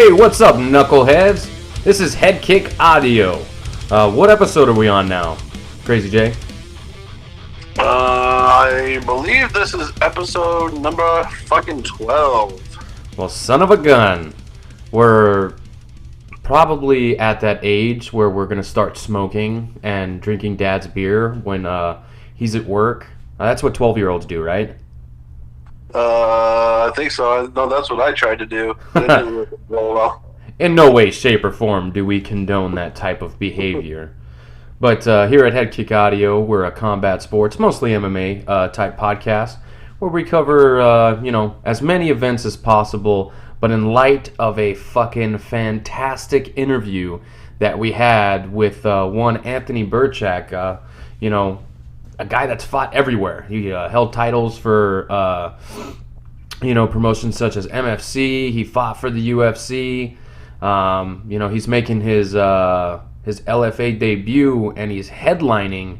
Hey, what's up, knuckleheads? This is Headkick Audio. What episode are we on now, Crazy J? I believe this is episode number fucking 12. Well, son of a gun. We're probably at that age where we're going to start smoking and drinking dad's beer when he's at work. That's what 12-year-olds do, right? I think so. No, that's what I tried to do. It didn't work very well. In no way, shape, or form do we condone that type of behavior. But here at Headkick Audio, we're a combat sports, mostly MMA type podcast, where we cover, as many events as possible, but in light of a fucking fantastic interview that we had with one Anthony Birchak, a guy that's fought everywhere. He held titles for, promotions such as MFC. He fought for the UFC. He's making his LFA debut, and he's headlining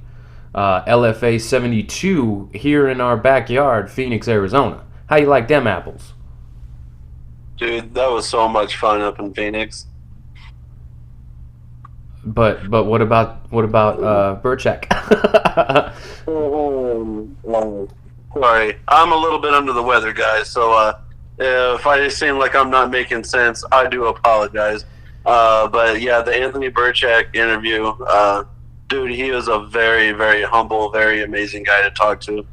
LFA 72 here in our backyard, Phoenix, Arizona. How you like them apples? Dude, that was so much fun up in Phoenix. But what about Birchak? Sorry, I'm a little bit under the weather, guys. So if I seem like I'm not making sense, I do apologize. But yeah, the Anthony Birchak interview, dude, he was a very, very humble, very amazing guy to talk to.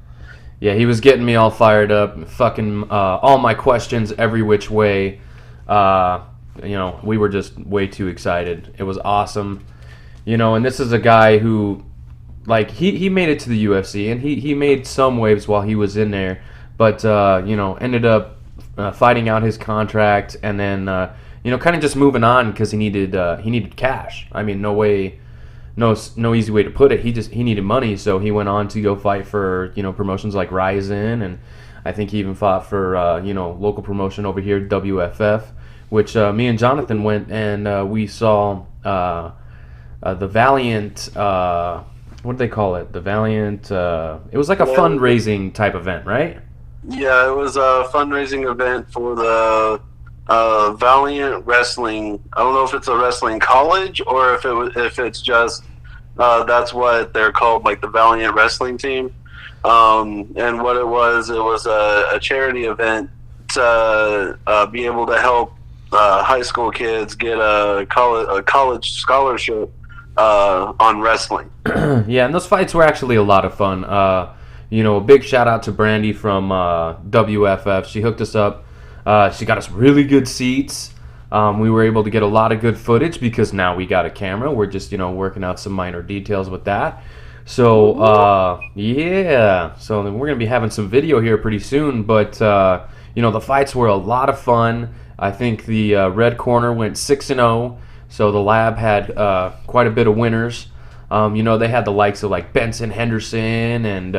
Yeah, he was getting me all fired up, fucking all my questions every which way. We were just way too excited. It was awesome. And this is a guy who, he made it to the UFC, and he made some waves while he was in there, but, ended up fighting out his contract, and then, kind of just moving on because he needed cash. I mean, no easy way to put it. He needed money, so he went on to go fight for, promotions like Ryzen, and I think he even fought for, local promotion over here, WFF, which me and Jonathan went and we saw the Valiant, what do they call it? The Valiant, it was like a fundraising type event, right? Yeah, it was a fundraising event for the Valiant Wrestling. I don't know if it's a wrestling college or if it's just that's what they're called, like the Valiant Wrestling Team. And what it was a charity event to be able to help high school kids get a college scholarship on wrestling. Yeah, and those fights were actually a lot of fun. A big shout out to Brandy from WFF. She hooked us up. She got us really good seats. We were able to get a lot of good footage because now we got a camera. We're just, working out some minor details with that. So, yeah. So we're going to be having some video here pretty soon. But, the fights were a lot of fun. I think the red corner went 6-0. So the lab had quite a bit of winners. They had the likes of like Benson Henderson and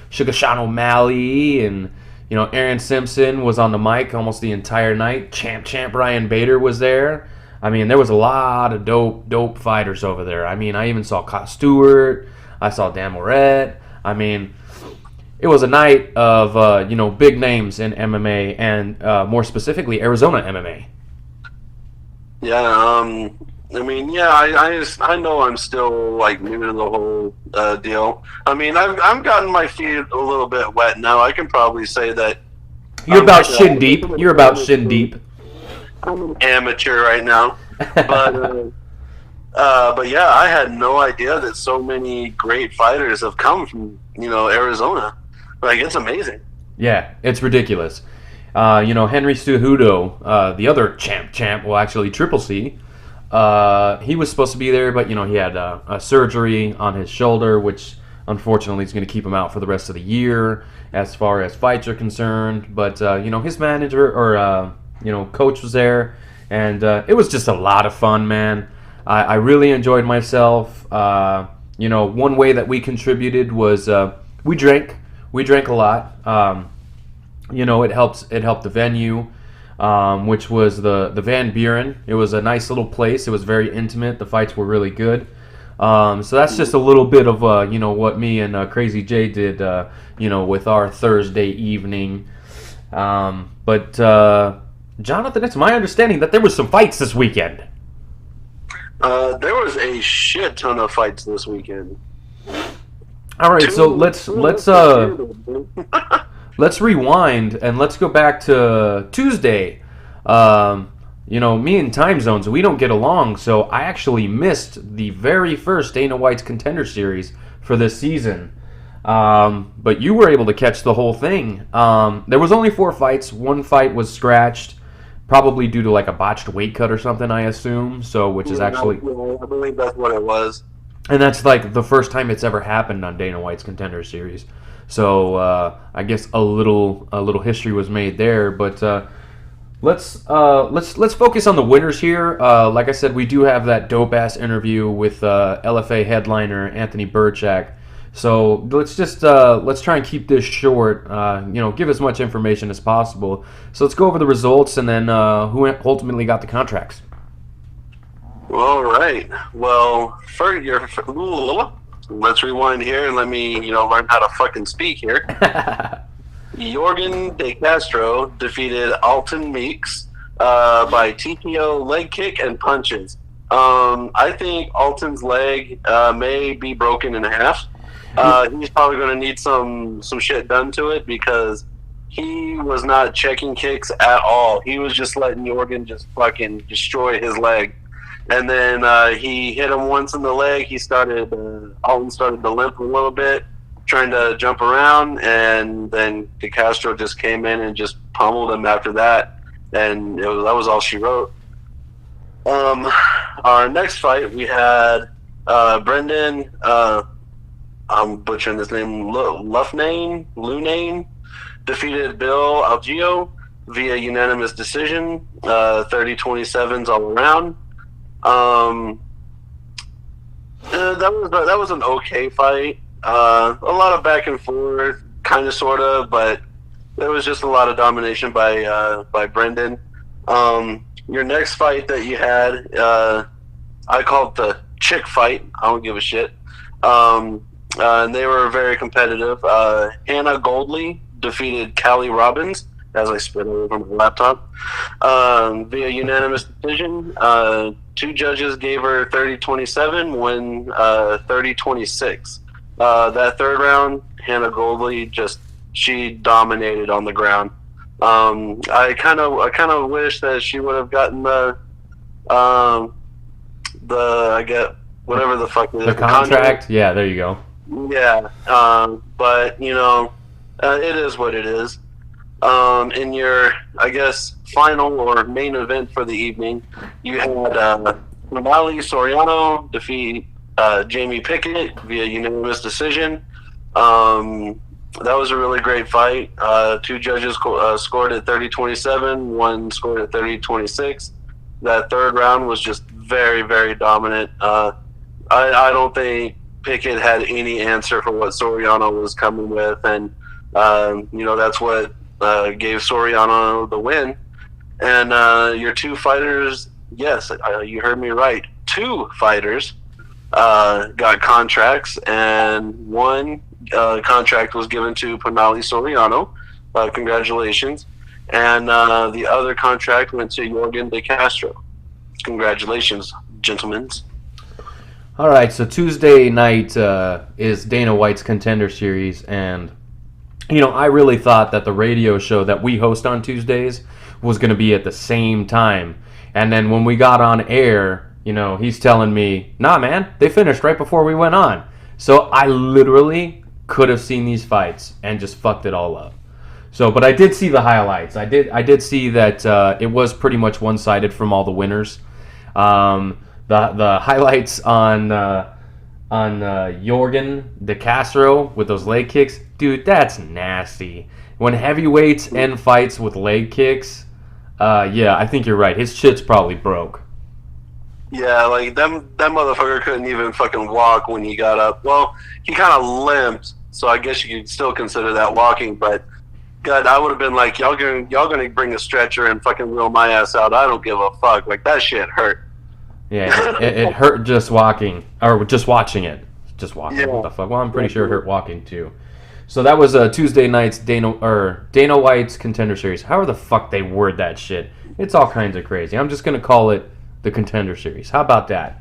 Sugar Sean O'Malley, and Aaron Simpson was on the mic almost the entire night. Champ Ryan Bader was there. I mean, there was a lot of dope fighters over there. I mean, I even saw Scott Stewart. I saw Dan Moret. I mean, it was a night of big names in MMA and more specifically Arizona MMA. Yeah, I know I'm still new to the whole deal. I mean, I've gotten my feet a little bit wet now. I can probably say that you're about shin deep. You're about shin deep. I'm an amateur right now, but yeah, I had no idea that so many great fighters have come from Arizona. It's amazing. Yeah, it's ridiculous. Henry Cejudo, the other champ, well, actually Triple C. He was supposed to be there, but he had a surgery on his shoulder, which unfortunately is going to keep him out for the rest of the year as far as fights are concerned. But his manager or coach was there, and it was just a lot of fun, man. I really enjoyed myself. One way that we contributed was we drank a lot. It helped the venue. Which was the Van Buren. It was a nice little place. It was very intimate. The fights were really good. So that's just a little bit of what me and Crazy J did with our Thursday evening. But Jonathan, it's my understanding that there was some fights this weekend. There was a shit ton of fights this weekend. All right, so let's rewind and let's go back to Tuesday. Me and time zones, we don't get along, so I actually missed the very first Dana White's Contender Series for this season. But you were able to catch the whole thing. There was only 4 fights. One fight was scratched, probably due to like a botched weight cut or something, I assume. Which is actually, I believe that's what it was. And that's like the first time it's ever happened on Dana White's Contender Series. So I guess a little history was made there. But let's focus on the winners here. Like I said, we do have that dope ass interview with LFA headliner Anthony Birchak. So let's try and keep this short. Give as much information as possible. So let's go over the results and then who ultimately got the contracts. All right. Well, let's rewind here and let me learn how to fucking speak here. Jorgen De Castro defeated Alton Meeks by TKO, leg kick, and punches. I think Alton's leg may be broken in half. He's probably going to need some shit done to it because he was not checking kicks at all. He was just letting Jorgen just fucking destroy his leg. And then he hit him once in the leg. Alton started to limp a little bit, trying to jump around, and then De Castro just came in and just pummeled him after that. And that was all she wrote. Our next fight, we had Brendan... I'm butchering this name. Lunane defeated Bill Algeo via unanimous decision. 30-27s all around. That was an okay fight. A lot of back and forth, kind of, sort of, but there was just a lot of domination by Brendan. Your next fight that you had, I call it the chick fight. I don't give a shit. And they were very competitive. Hannah Goldley defeated Callie Robbins, as I spit over my laptop, via unanimous decision. 2 judges gave her 30-27, one 30-26. That third round, Hannah Goldley she dominated on the ground. I kind of wish that she would have gotten I get whatever the fuck it is. The contract? Yeah, there you go. Yeah, but it is what it is. In your, I guess, final or main event for the evening, you had Natalie Soriano defeat Jamie Pickett via unanimous decision. That was a really great fight. 2 judges scored at 30-27, one scored at 30-26. That third round was just very, very dominant. I don't think Pickett had any answer for what Soriano was coming with, and that's what gave Soriano the win. And your 2 fighters, yes, you heard me right, 2 fighters got contracts, and one contract was given to Panali Soriano. Congratulations. And the other contract went to Jorgen De Castro. Congratulations, gentlemen. All right, so Tuesday night is Dana White's Contender Series, and I really thought that the radio show that we host on Tuesdays was going to be at the same time. And then when we got on air, he's telling me, nah, man, they finished right before we went on. So I literally could have seen these fights and just fucked it all up. But I did see the highlights. I did see that it was pretty much one-sided from all the winners. The highlights on Jorgen De Castro with those leg kicks, dude, that's nasty. When heavyweights end fights with leg kicks, yeah, I think you're right. His shit's probably broke. Yeah, like that motherfucker couldn't even fucking walk when he got up. Well, he kind of limped, so I guess you could still consider that walking. But God, I would have been like, y'all gonna bring a stretcher and fucking wheel my ass out. I don't give a fuck. Like, that shit hurt. Yeah, it hurt just walking, or just watching it. Just walking. Yeah. What the fuck? Well, I'm pretty sure it hurt walking too. So that was Tuesday night's Dana White's Contender Series. However the fuck they word that shit. It's all kinds of crazy. I'm just gonna call it the Contender Series. How about that?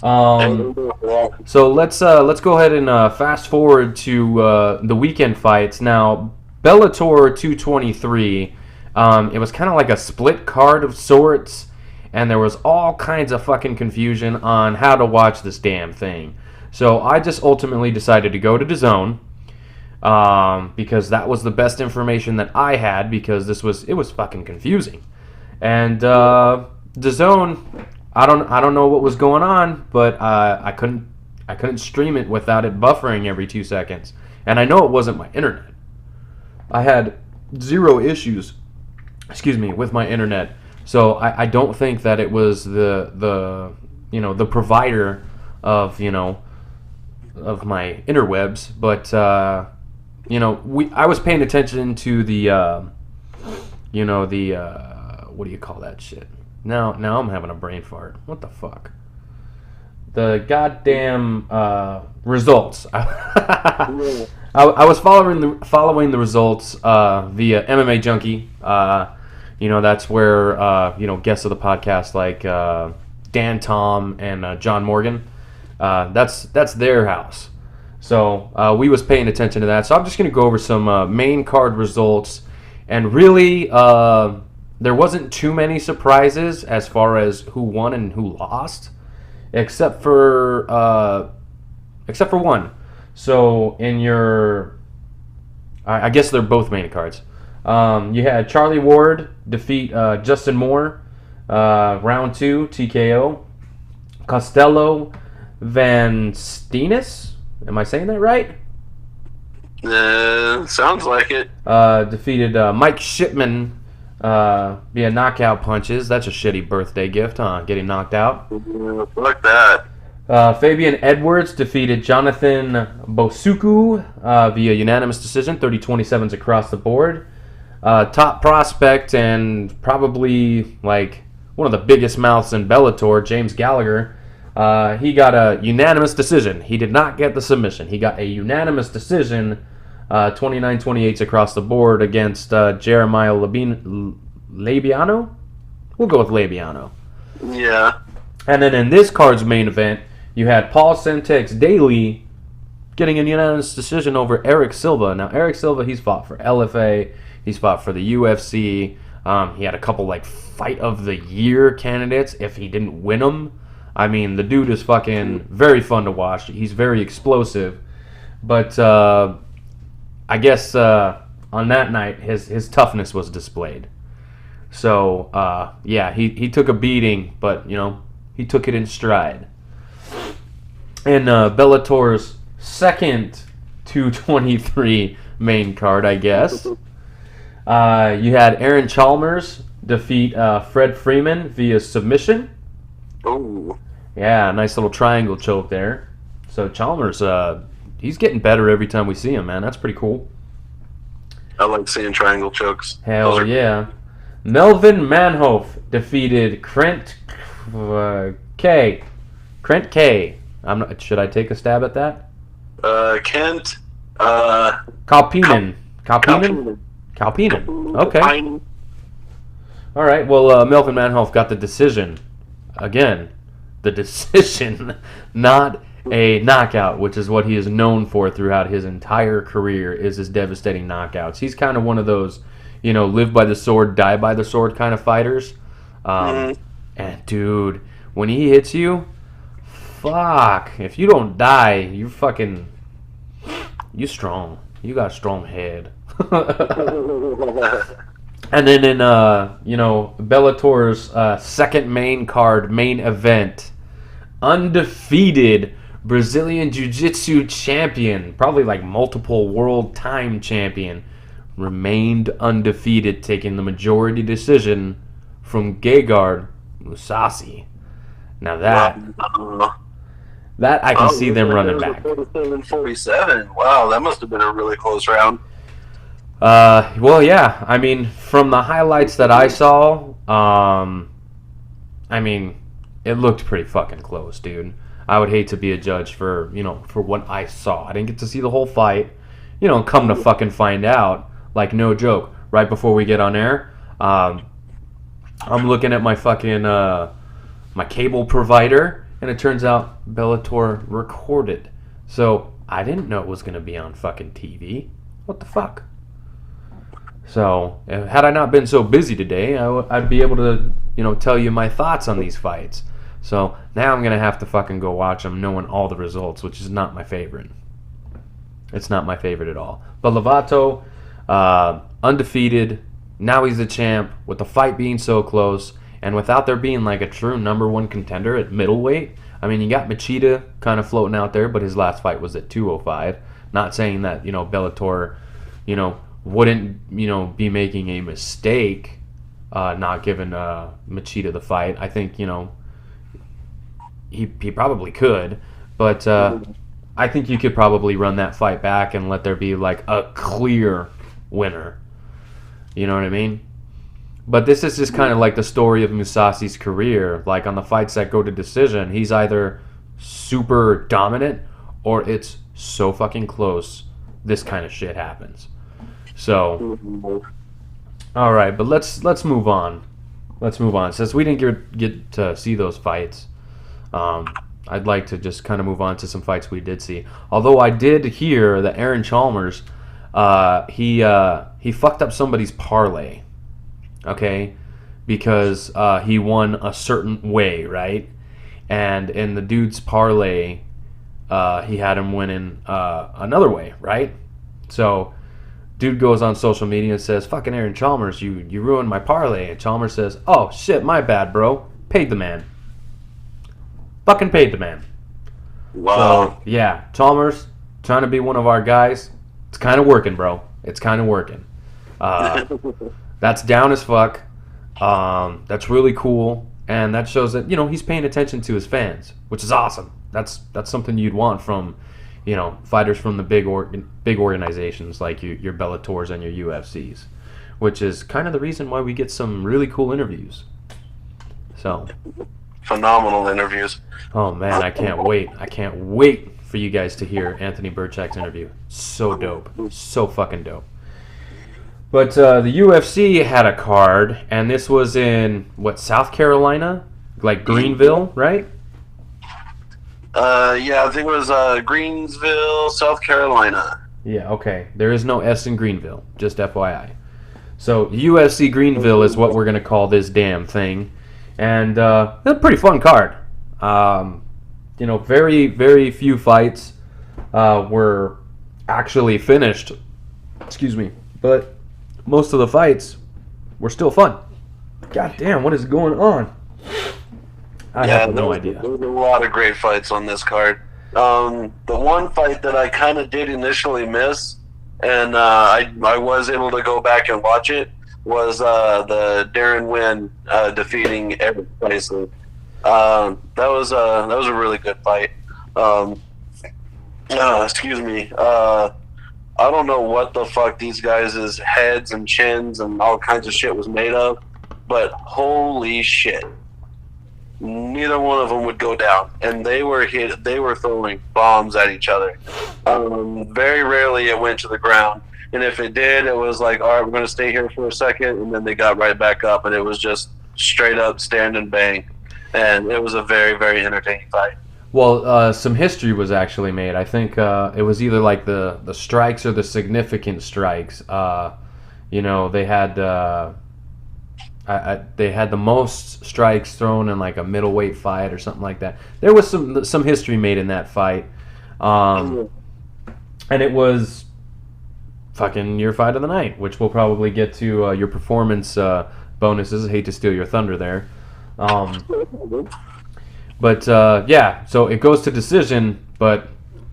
So let's go ahead and fast forward to the weekend fights. Now, Bellator 223. It was kind of like a split card of sorts, and there was all kinds of fucking confusion on how to watch this damn thing. So I just ultimately decided to go to DAZN because that was the best information that I had, because it was fucking confusing. And DAZN, I don't know what was going on, but I couldn't stream it without it buffering every 2 seconds. And I know it wasn't my internet. I had zero issues, with my internet. So I don't think that it was the provider of of my interwebs, but I was paying attention to the what do you call that shit? Now I'm having a brain fart. What the fuck? The goddamn results. I was following the results via MMA Junkie. That's where guests of the podcast like Dan Tom and John Morgan. That's their house. So we was paying attention to that. So I'm just gonna go over some main card results, and really there wasn't too many surprises as far as who won and who lost, except for one. So in your, I guess they're both main cards. You had Charlie Ward defeat Justin Moore, round 2 TKO. Costello Van Steenis, am I saying that right? Sounds like it. Defeated Mike Shipman via knockout punches. That's a shitty birthday gift, huh? Getting knocked out. Fuck that. Fabian Edwards defeated Jonathan Bosuku via unanimous decision, 30-27s across the board. Top prospect and probably like one of the biggest mouths in Bellator, James Gallagher, he got a unanimous decision. He did not get the submission. He got a unanimous decision, 29-28s across the board against Jeremiah Labiano? We'll go with Labiano. Yeah. And then in this card's main event, you had Paul Sentex Daly getting a unanimous decision over Eric Silva. Now, Eric Silva, he's fought for LFA. He's fought for the UFC. He had a couple like fight of the year candidates if he didn't win them. I mean, the dude is fucking very fun to watch. He's very explosive. But I guess on that night, his toughness was displayed. So, he took a beating, but, he took it in stride. In Bellator's second 223 main card, I guess, you had Aaron Chalmers defeat Fred Freeman via submission. Oh. Yeah, nice little triangle choke there. So Chalmers, he's getting better every time we see him, man. That's pretty cool. I like seeing triangle chokes. Hell yeah. Melvin Manhoef defeated Krent K. Krent K. Should I take a stab at that? Kent. Kalpinen. Okay. All right. Well, Melvin Manhoef got the decision. Again, the decision, not a knockout, which is what he is known for throughout his entire career, is his devastating knockouts. He's kind of one of those, live by the sword, die by the sword kind of fighters. And dude, when he hits you, fuck, if you don't die, you strong. You got a strong head. And then in Bellator's second main card, main event, undefeated Brazilian Jiu-Jitsu champion, probably like multiple world time champion, remained undefeated, taking the majority decision from Gegard Mousasi. Now that I can see them running back. 47. Wow, that must have been a really close round. Well, yeah. I mean, from the highlights that I saw, it looked pretty fucking close, dude. I would hate to be a judge for what I saw. I didn't get to see the whole fight. Come to fucking find out, like, no joke, right before we get on air, I'm looking at my fucking my cable provider, and it turns out Bellator recorded. So I didn't know it was gonna be on fucking TV. What the fuck? So had I not been so busy today, I'd be able to, tell you my thoughts on these fights. So now I'm gonna have to fucking go watch them, knowing all the results, which is not my favorite. It's not my favorite at all. But Lovato, undefeated. Now he's the champ, with the fight being so close, and without there being like a true number one contender at middleweight. I mean, you got Machida kind of floating out there, but his last fight was at 205. Not saying that, Bellator, wouldn't, be making a mistake not giving Machida the fight. I think, he probably could, but I think you could probably run that fight back and let there be like a clear winner. You know what I mean? But this is just kind of like the story of Musasi's career. Like on the fights that go to decision, he's either super dominant or it's so fucking close, this kind of shit happens. So, all right, but let's move on. Let's move on. Since we didn't get to see those fights, I'd like to just kind of move on to some fights we did see. Although I did hear that Aaron Chalmers, he fucked up somebody's parlay, okay, because he won a certain way, right? And in the dude's parlay, he had him winning another way, right? So, dude goes on social media and says, "Fucking Aaron Chalmers, you ruined my parlay." And Chalmers says, "Oh shit, my bad, bro. Paid the man. Fucking paid the man." Wow. So, yeah, Chalmers trying to be one of our guys. It's kind of working, bro. It's kind of working. That's down as fuck. That's really cool, and that shows that he's paying attention to his fans, which is awesome. That's something you'd want from fighters from the big organizations like your Bellators and your UFCs, which is kind of the reason why we get some really cool interviews. So phenomenal interviews. Oh man, I can't wait. I can't wait for you guys to hear Anthony Birchak's interview. So dope. So fucking dope. But the UFC had a card, and this was in, South Carolina? Like Greenville, right? Yeah, I think it was Greensville, South Carolina. Yeah, okay. There is no S in Greenville, just FYI. So UFC Greenville is what we're going to call this damn thing. And it's a pretty fun card. Very, very few fights were actually finished. Excuse me. But most of the fights were still fun. God damn, what is going on? I have no idea. There was a lot of great fights on this card. The one fight that I kind of did initially miss, and I was able to go back and watch it, was the Darren Wynn defeating Eric Presley. That was a really good fight. Excuse me. I don't know what the fuck these guys' heads and chins and all kinds of shit was made of, but holy shit. Neither one of them would go down, and they were throwing bombs at each other. Very rarely it went to the ground, and if it did, it was like, all right, we're going to stay here for a second, and then they got right back up, and it was just straight up stand and bang, and it was a very, very entertaining fight. Well, some history was actually made. I think it was either like the strikes or the significant strikes. They had they had the most strikes thrown in like a middleweight fight or something like that. There was some history made in that fight, and it was fucking your fight of the night, which we'll probably get to your performance bonuses. I hate to steal your thunder there. But yeah, so it goes to decision, but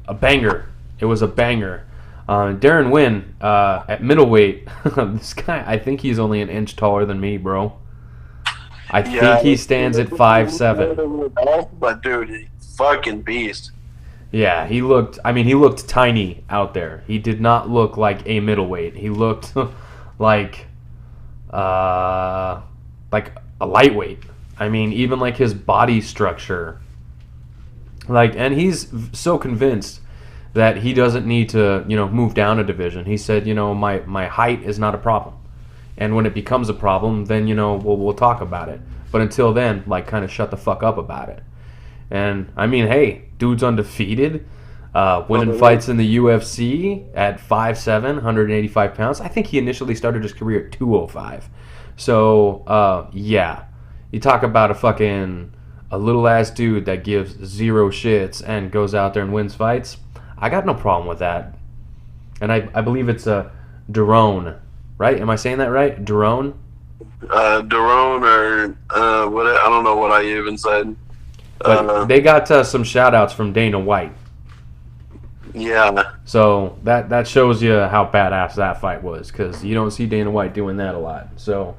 a banger. It was a banger. Darren Wynn at middleweight. This guy, I think he's only an inch taller than me, bro. I think he stands at 5'7". But dude, he's fucking beast. Yeah, he looked tiny out there. He did not look like a middleweight. He looked like a lightweight. I mean, even like his body structure. And he's so convinced that he doesn't need to, move down a division. He said, my height is not a problem. And when it becomes a problem, then, we'll talk about it. But until then, like, kind of shut the fuck up about it. And, I mean, hey, dude's undefeated. Winning fights in the UFC at 5'7", 185 pounds. I think he initially started his career at 205. So, yeah. You talk about a little-ass dude that gives zero shits and goes out there and wins fights. I got no problem with that. And I believe it's a Derone, right? Am I saying that right? Derone? Derone or what? I don't know what I even said. But they got some shout-outs from Dana White. Yeah. So that shows you how badass that fight was, because you don't see Dana White doing that a lot. So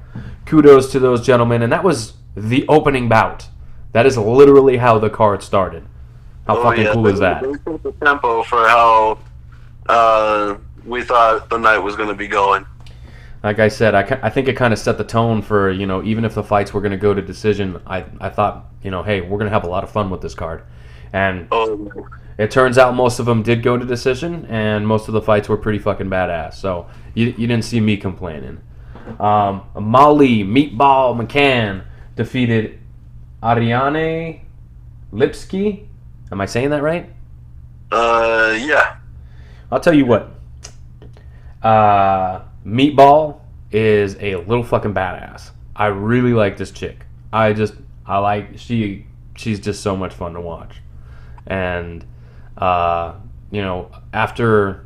kudos to those gentlemen. And that was the opening bout. That is literally how the card started. How fucking cool is that? They set the tempo for how we thought the night was going to be going. Like I said, I think it kind of set the tone for, even if the fights were going to go to decision, I thought, hey, we're going to have a lot of fun with this card. And it turns out most of them did go to decision, and most of the fights were pretty fucking badass. So you didn't see me complaining. Molly Meatball McCann defeated Ariane Lipski. Am I saying that right? Yeah. I'll tell you what. Meatball is a little fucking badass. I really like this chick. She's just so much fun to watch. And after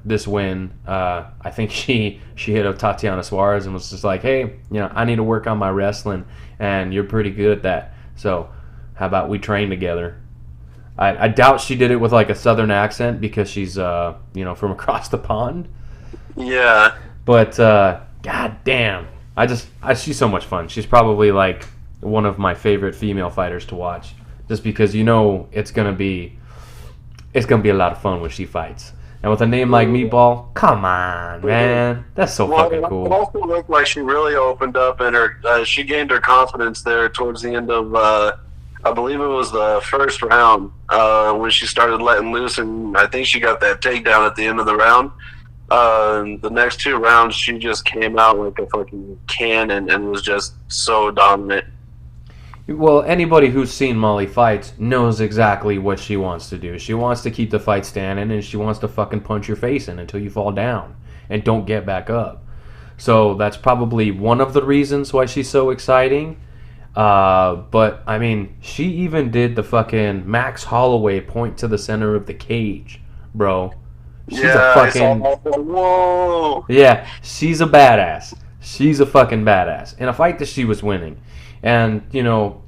this win, I think she hit up Tatiana Suarez and was just like, hey, I need to work on my wrestling, and you're pretty good at that. So how about we train together? I doubt she did it with like a southern accent because she's from across the pond. Yeah. But god damn, she's so much fun. She's probably like one of my favorite female fighters to watch, just because it's gonna be a lot of fun when she fights. And with a name like Meatball, come on, man, that's so fucking cool. It also looked like she really opened up, and she gained her confidence there towards the end of, I believe it was the first round, when she started letting loose, and I think she got that takedown at the end of the round. The next two rounds, she just came out like a fucking cannon and was just so dominant. Well, anybody who's seen Molly fight knows exactly what she wants to do. She wants to keep the fight standing, and she wants to fucking punch your face in until you fall down and don't get back up. So that's probably one of the reasons why she's so exciting. But, I mean, she even did the fucking Max Holloway point to the center of the cage, bro. She's a fucking... Whoa! Yeah, she's a badass. She's a fucking badass. In a fight that she was winning. And,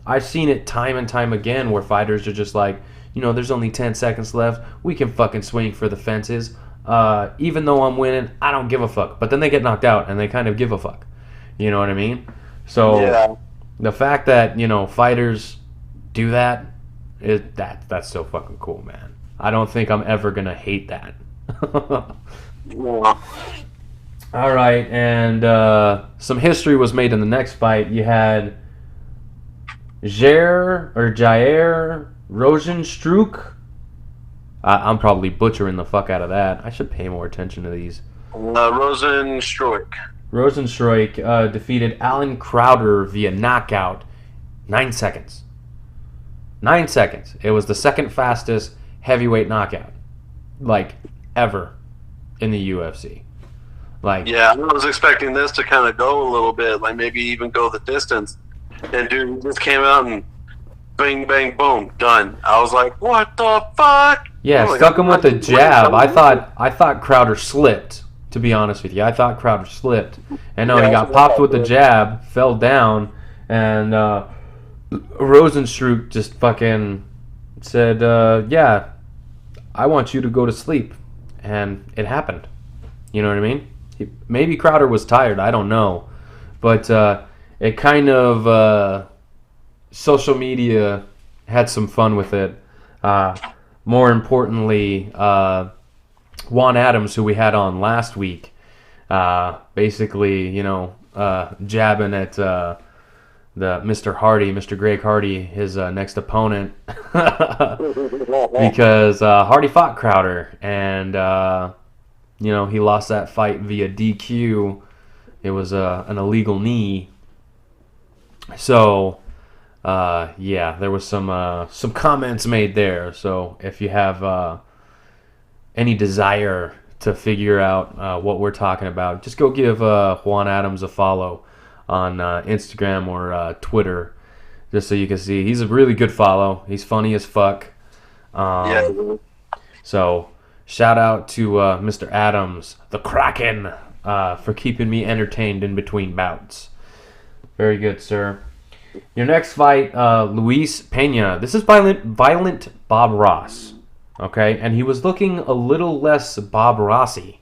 I've seen it time and time again where fighters are just like, there's only 10 seconds left. We can fucking swing for the fences. Even though I'm winning, I don't give a fuck. But then they get knocked out and they kind of give a fuck. You know what I mean? So, yeah. The fact that, fighters do that, that's so fucking cool, man. I don't think I'm ever going to hate that. Yeah. All right, and some history was made in the next fight. You had Jair Rosenstruck. I'm probably butchering the fuck out of that. I should pay more attention to these. Rosenstruck defeated Alan Crowder via knockout. 9 seconds. 9 seconds. It was the second fastest heavyweight knockout, ever in the UFC. Yeah, I was expecting this to kind of go a little bit, maybe even go the distance. And dude just came out and bang, bang, boom, done. I was like, what the fuck? Yeah, stuck him with the jab. I thought Crowder slipped, to be honest with you. I thought Crowder slipped. And no, he got popped with the jab, fell down, and Rosenstruck just fucking said, yeah, I want you to go to sleep. And it happened. You know what I mean? Maybe Crowder was tired. I don't know. But it kind of... social media had some fun with it. More importantly, Juan Adams, who we had on last week, basically, jabbing at the Mr. Greg Hardy, his next opponent, because Hardy fought Crowder, and he lost that fight via DQ It was an illegal knee. So, yeah, there was some comments made there. So if you have any desire to figure out what we're talking about, just go give Juan Adams a follow on Instagram or Twitter, just so you can see. He's a really good follow. He's funny as fuck. Yeah. So shout out to Mr. Adams, the Kraken, for keeping me entertained in between bouts. Very good, sir. Your next fight, Luis Pena. This is Violent Bob Ross. Okay, and he was looking a little less Bob Rossy.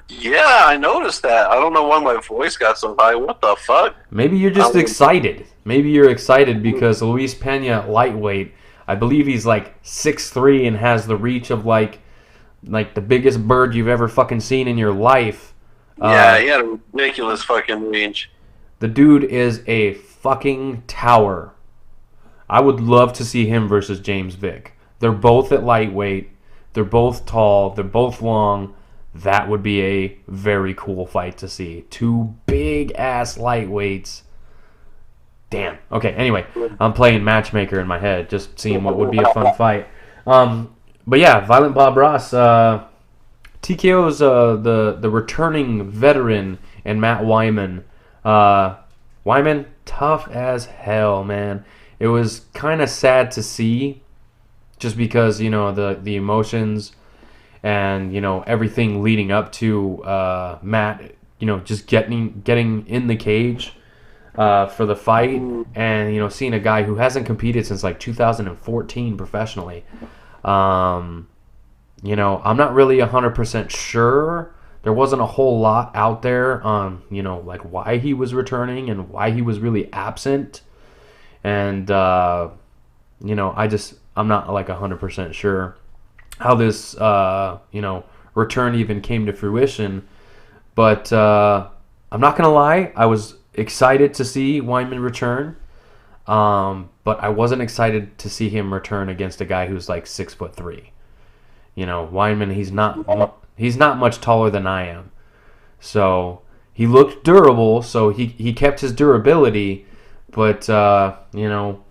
Yeah, I noticed that. I don't know why my voice got so high. What the fuck? Maybe you're just excited. Maybe you're excited because Luis Pena, lightweight, I believe he's like 6'3" and has the reach of like the biggest bird you've ever fucking seen in your life. Yeah, he had a ridiculous fucking range. The dude is a fucking tower. I would love to see him versus James Vick. They're both at lightweight. They're both tall. They're both long. That would be a very cool fight to see. Two big-ass lightweights. Damn. Okay, anyway, I'm playing matchmaker in my head, just seeing what would be a fun fight. But yeah, Violent Bob Ross. TKO's the returning veteran and Matt Wyman. Wyman, tough as hell, man. It was kind of sad to see, just because, you know, the emotions and, you know, everything leading up to Matt, you know, just getting in the cage for the fight, and, you know, seeing a guy who hasn't competed since like 2014 professionally. You know, I'm not really 100% sure. There wasn't a whole lot out there on, you know, like why he was returning and why he was really absent. And, you know, I'm not like 100% sure how this, you know, return even came to fruition. But I'm not going to lie, I was excited to see Wyman return. But I wasn't excited to see him return against a guy who's like 6'3". You know, Wyman, he's not much taller than I am. So he looked durable, so he kept his durability. But, you know,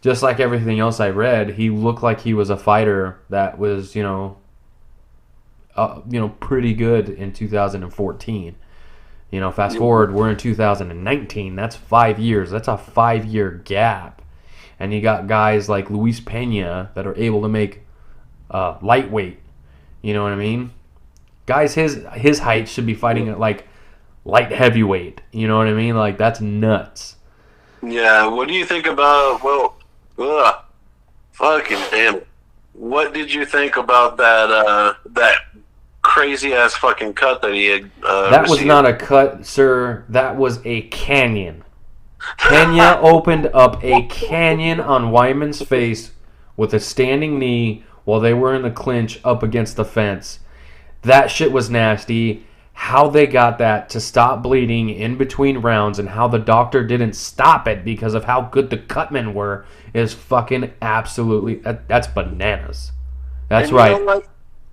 just like everything else I read, he looked like he was a fighter that was, you know, pretty good in 2014. You know, fast forward, we're in 2019. That's 5 years. That's a 5-year gap. And you got guys like Luis Pena that are able to make lightweight. You know what I mean? Guys his height should be fighting at like light heavyweight. You know what I mean? Like, that's nuts. Yeah, what do you think about, fucking damn it. What did you think about that crazy ass fucking cut that he had That was not a cut, sir. That was a canyon. Pena opened up a canyon on Wyman's face with a standing knee while they were in the clinch up against the fence. That shit was nasty. How they got that to stop bleeding in between rounds and how the doctor didn't stop it because of how good the cutmen were is fucking absolutely... That's bananas. That's and right. You know,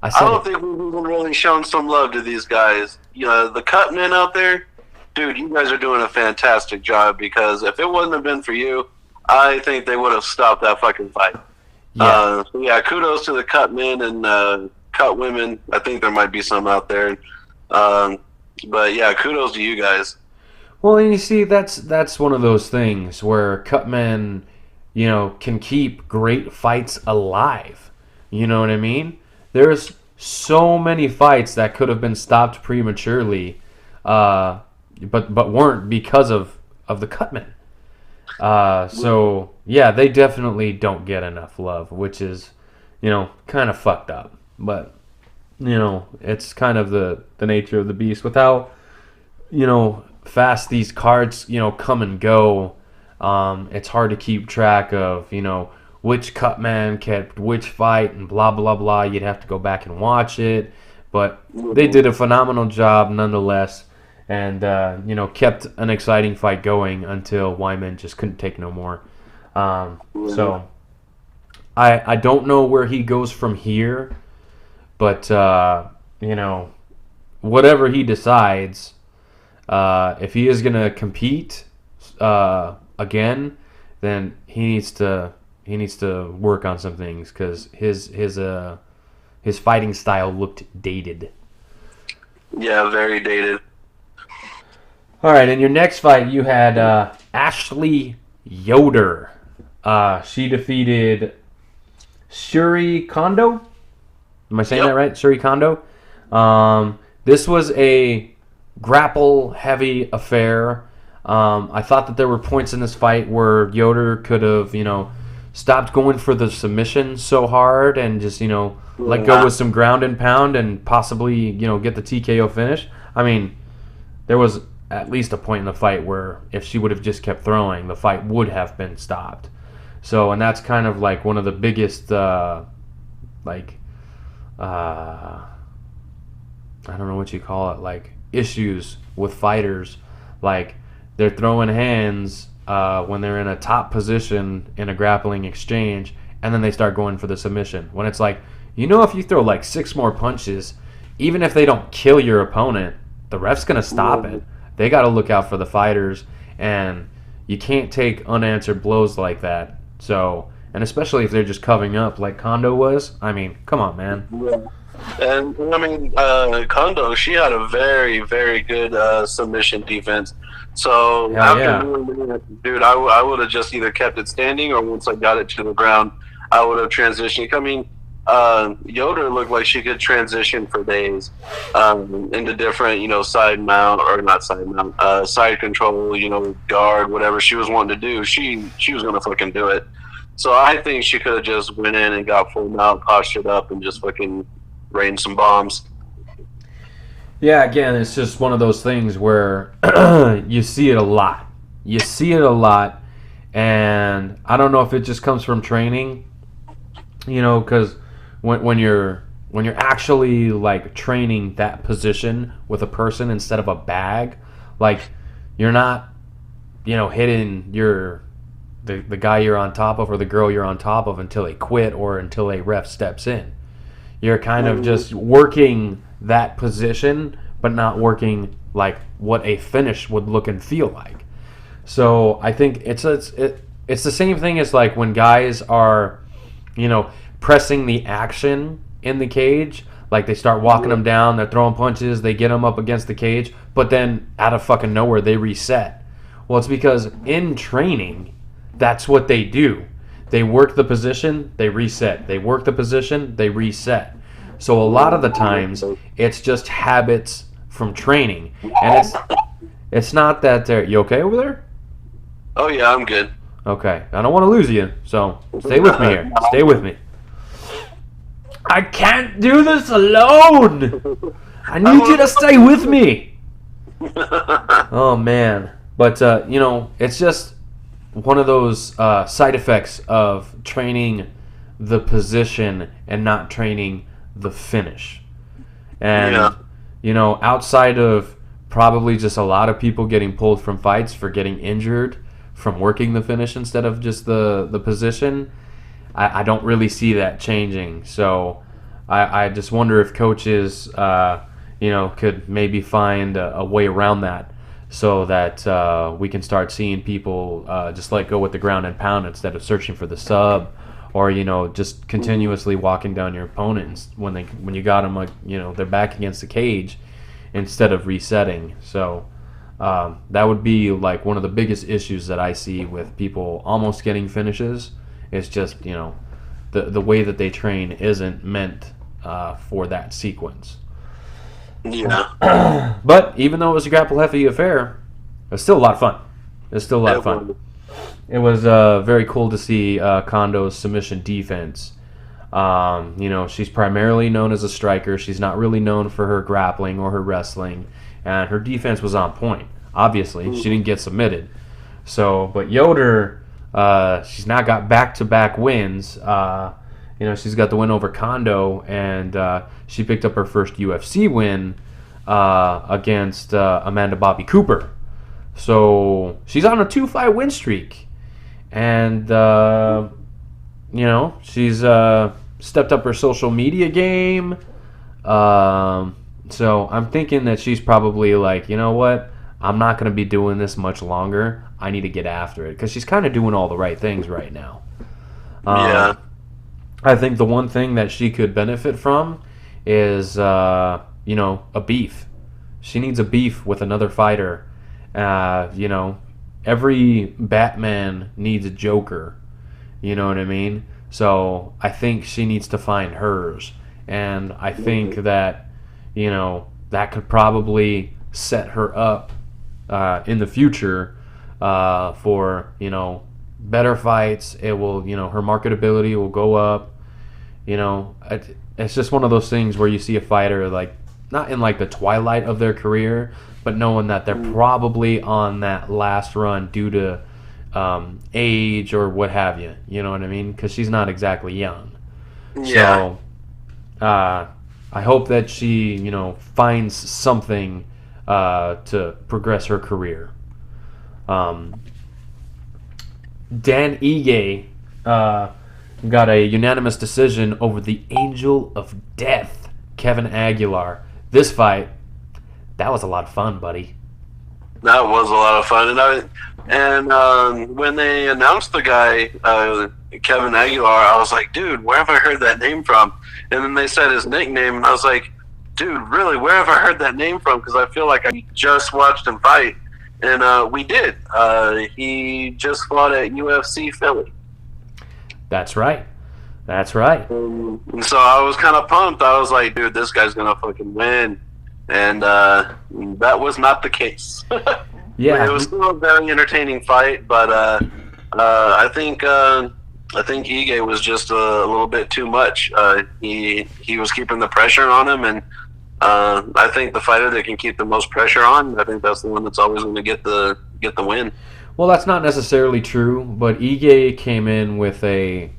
I don't think we've even really shown some love to these guys. You know, the cutmen out there, dude, you guys are doing a fantastic job, because if it wouldn't have been for you, I think they would have stopped that fucking fight. Yeah. Yeah, kudos to the cutmen and cut women. I think there might be some out there. But yeah, kudos to you guys. Well, and you see, that's one of those things where cutmen, you know, can keep great fights alive. You know what I mean? There's so many fights that could have been stopped prematurely, but weren't because of the cutmen. So yeah, they definitely don't get enough love, which is, you know, kind of fucked up. But, you know, it's kind of the nature of the beast. With how, you know, fast these cards, you know, come and go, it's hard to keep track of, you know, which cutman kept which fight and blah, blah, blah. You'd have to go back and watch it. But they did a phenomenal job nonetheless, and, you know, kept an exciting fight going until Wyman just couldn't take no more. So I don't know where he goes from here, but, you know, whatever he decides, if he is gonna compete again, then he needs to work on some things because his fighting style looked dated. Yeah, very dated. All right, in your next fight, you had Ashley Yoder. She defeated Shuri Kondo. Am I saying that right? Shuri Kondo. This was a grapple-heavy affair. I thought that there were points in this fight where Yoder could have, stopped going for the submission so hard and just, let go with some ground and pound and possibly, get the TKO finish. I mean, there was at least a point in the fight where if she would have just kept throwing, the fight would have been stopped. So, and that's kind of like one of the biggest, I don't know what you call it, like issues with fighters. Like they're throwing hands when they're in a top position in a grappling exchange, and then they start going for the submission. When it's like, if you throw like 6 more punches, even if they don't kill your opponent, the ref's going to stop it. They got to look out for the fighters, and you can't take unanswered blows like that. So, and especially if they're just covering up like Kondo was. I mean, come on, man. Yeah. And I mean, Kondo, she had a very, very good submission defense. So dude, I would have just either kept it standing, or once I got it to the ground, I would have transitioned. I mean, Yoder looked like she could transition for days into different, side mount, or not side mount, side control, guard, whatever she was wanting to do. She was going to fucking do it. So I think she could have just went in and got full mount, postured up, and just fucking rained some bombs. Yeah, again, it's just one of those things where you see it a lot. You see it a lot, and I don't know if it just comes from training, because when you're actually like training that position with a person instead of a bag, like you're not, hitting the guy you're on top of or the girl you're on top of until they quit or until a ref steps in. You're kind of just working that position, but not working like what a finish would look and feel like. So I think it's the same thing as like when guys are, pressing the action in the cage. Like they start walking them down, they're throwing punches, they get them up against the cage, but then out of fucking nowhere they reset. Well, it's because in training, that's what they do. They work the position, they reset. They work the position, they reset. So a lot of the times, it's just habits from training. And it's not that they're... You okay over there? Oh, yeah, I'm good. Okay. I don't want to lose you, so stay with me here. Stay with me. I can't do this alone! I need you to stay with me! Oh, man. But, it's just... one of those side effects of training the position and not training the finish. And, outside of probably just a lot of people getting pulled from fights for getting injured from working the finish instead of just the position, I don't really see that changing. So I just wonder if coaches, could maybe find a way around that, so that we can start seeing people just let go with the ground and pound instead of searching for the sub, or just continuously walking down your opponent when you got them, like they're back against the cage, instead of resetting. So that would be like one of the biggest issues that I see with people almost getting finishes. It's just the way that they train isn't meant for that sequence. Yeah. But even though it was a grapple-heavy affair, it was still a lot of fun. It was very cool to see Kondo's submission defense. She's primarily known as a striker. She's not really known for her grappling or her wrestling. And her defense was on point. Obviously, she didn't get submitted. But Yoder, she's now got back-to-back wins. She's got the win over Kondo, and she picked up her first UFC win against Amanda Bobby Cooper. So she's on a 2-fight win streak. And, she's stepped up her social media game. So I'm thinking that she's probably like, you know what? I'm not going to be doing this much longer. I need to get after it, because she's kind of doing all the right things right now. Yeah. I think the one thing that she could benefit from is, a beef. She needs a beef with another fighter. Every Batman needs a Joker. You know what I mean? So I think she needs to find hers. And I think that, that could probably set her up in the future for, better fights. It will, her marketability will go up. It's just one of those things where you see a fighter, like, not in, like, the twilight of their career, but knowing that they're probably on that last run due to age or what have you. You know what I mean? Because she's not exactly young. Yeah. So I hope that she, finds something to progress her career. Dan Ige got a unanimous decision over the Angel of Death, Kevin Aguilar. This fight, that was a lot of fun, buddy. That was a lot of fun. And when they announced the guy, Kevin Aguilar, I was like, dude, where have I heard that name from? And then they said his nickname, and I was like, dude, really, where have I heard that name from? Because I feel like I just watched him fight. And we did. He just fought at UFC Philly. That's right. That's right. And so I was kind of pumped. I was like, dude, this guy's going to fucking win. And that was not the case. Yeah. It was still a very entertaining fight, but I think Ige was just a little bit too much. He was keeping the pressure on him, and I think the fighter that can keep the most pressure on, I think that's the one that's always going to get the win. Well, that's not necessarily true, but Ige came in with a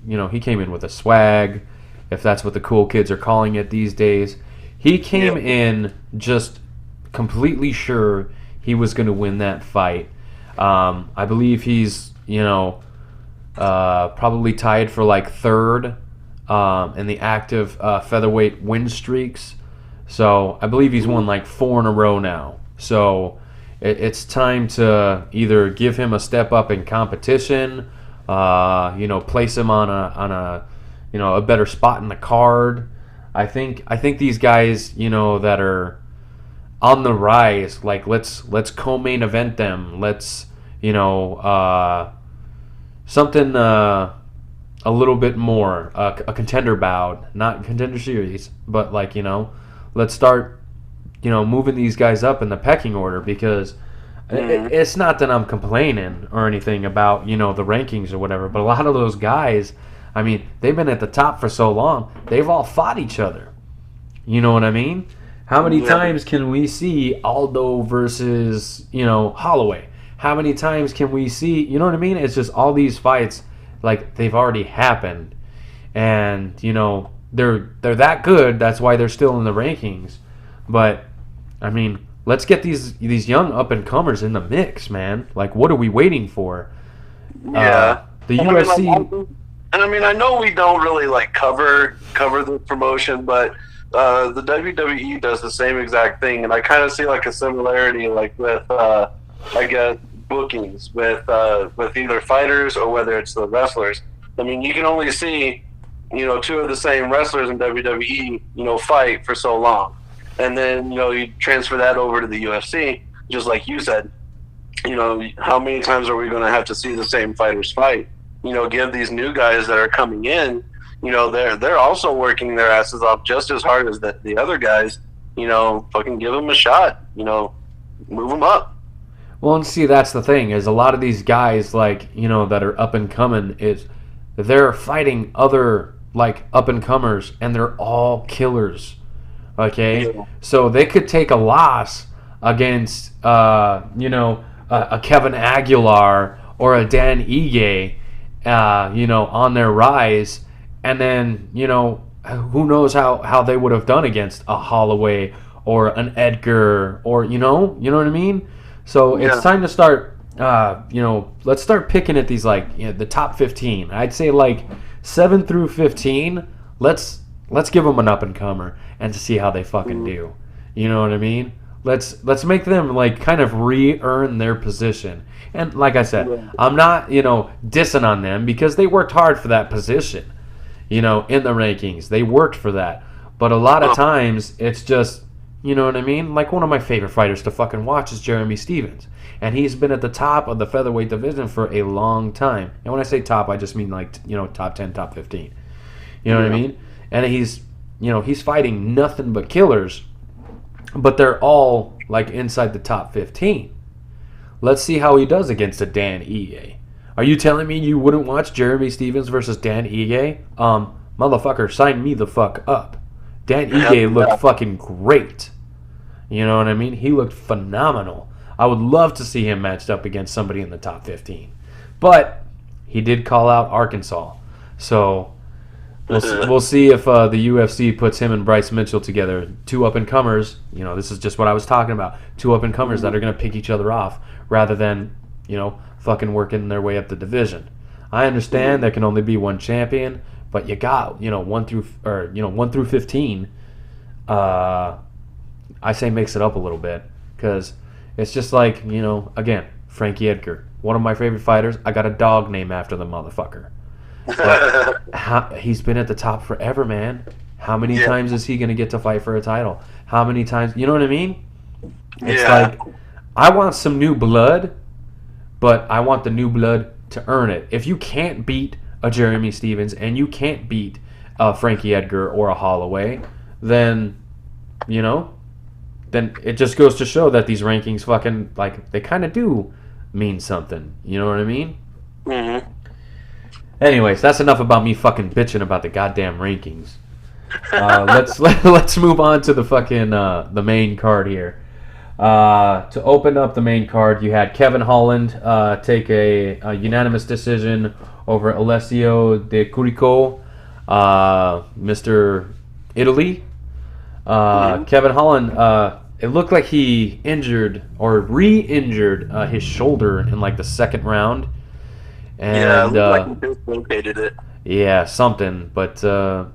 swag, if that's what the cool kids are calling it these days. He came in just completely sure he was going to win that fight. I believe he's, probably tied for like third in the active featherweight win streaks. So I believe he's won like 4 in a row now. So it's time to either give him a step up in competition, place him on a better spot in the card. I think these guys, that are on the rise, like let's co-main event them. Let's something a little bit more, a contender bout, not contender series, but let's start moving these guys up in the pecking order, because it's not that I'm complaining or anything about the rankings or whatever, but a lot of those guys, I mean, they've been at the top for so long, they've all fought each other. You know what I mean? How many times can we see Aldo versus Holloway? How many times can we see, you know what I mean? It's just all these fights, like, they've already happened, and they're that good. That's why they're still in the rankings. But I mean, let's get these young up and comers in the mix, man. Like, what are we waiting for? Yeah. The UFC. And I mean, I know we don't really cover the promotion, but the WWE does the same exact thing, and I kind of see a similarity with I guess bookings with either fighters or whether it's the wrestlers. I mean, you can only see 2 of the same wrestlers in WWE fight for so long. And then, you transfer that over to the UFC, just like you said. How many times are we going to have to see the same fighters fight? Give these new guys that are coming in, they're also working their asses off just as hard as the other guys. Fucking give them a shot. Move them up. Well, and see, that's the thing, is a lot of these guys, that are up and coming, is they're fighting other, up and comers, and they're all killers. Okay, so they could take a loss against, a Kevin Aguilar or a Dan Ige, on their rise, and then, who knows how they would have done against a Holloway or an Edgar, or you know what I mean. So it's time to start, let's start picking at these the top 15. I'd say 7 through 15. Let's give them an up and comer and to see how they fucking do. You know what I mean? Let's make them like kind of re-earn their position. And like I said, Yeah. I'm not, dissing on them because they worked hard for that position, in the rankings. They worked for that. But a lot of times it's just, you know what I mean? Like one of my favorite fighters to fucking watch is Jeremy Stevens. And he's been at the top of the featherweight division for a long time. And when I say top, I just mean like, top 10, top 15. You know what I mean? And he's fighting nothing but killers, but they're all like inside the top 15. Let's see how he does against a Dan Ige. Are you telling me you wouldn't watch Jeremy Stevens versus Dan Ige? Motherfucker, sign me the fuck up. Dan Ige looked fucking great. You know what I mean? He looked phenomenal. I would love to see him matched up against somebody in the top 15. But he did call out Arkansas. So we'll see if the UFC puts him and Bryce Mitchell together. Two up-and-comers. This is just what I was talking about. Two up-and-comers that are going to pick each other off rather than, fucking working their way up the division. I understand there can only be one champion, but you got, 1 through 15. I say mix it up a little bit because it's just like, again, Frankie Edgar, one of my favorite fighters. I got a dog named after the motherfucker. But he's been at the top forever, man. How many times is he going to get to fight for a title? How many times? You know what I mean? It's like, I want some new blood, but I want the new blood to earn it. If you can't beat a Jeremy Stevens and you can't beat a Frankie Edgar or a Holloway, then, then it just goes to show that these rankings fucking, like, they kind of do mean something. You know what I mean? Mm-hmm. Anyways, that's enough about me fucking bitching about the goddamn rankings. Let's move on to the fucking the main card here. To open up the main card, you had Kevin Holland take a unanimous decision over Alessio De Curico, Mr. Italy. Kevin Holland, it looked like he injured or re-injured his shoulder in like the second round. And, it looked like he dislocated it. Yeah, something. But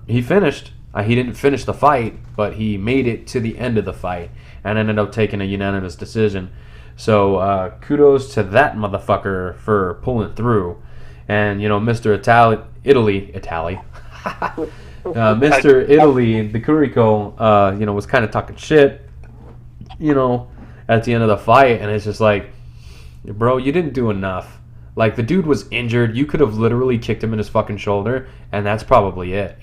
he finished. He didn't finish the fight, but he made it to the end of the fight and ended up taking a unanimous decision. So kudos to that motherfucker for pulling through. And, Mr. Italy, Mr. Italy, the Curico, was kind of talking shit, at the end of the fight. And it's just like, bro, you didn't do enough. Like, the dude was injured. You could have literally kicked him in his fucking shoulder, and that's probably it,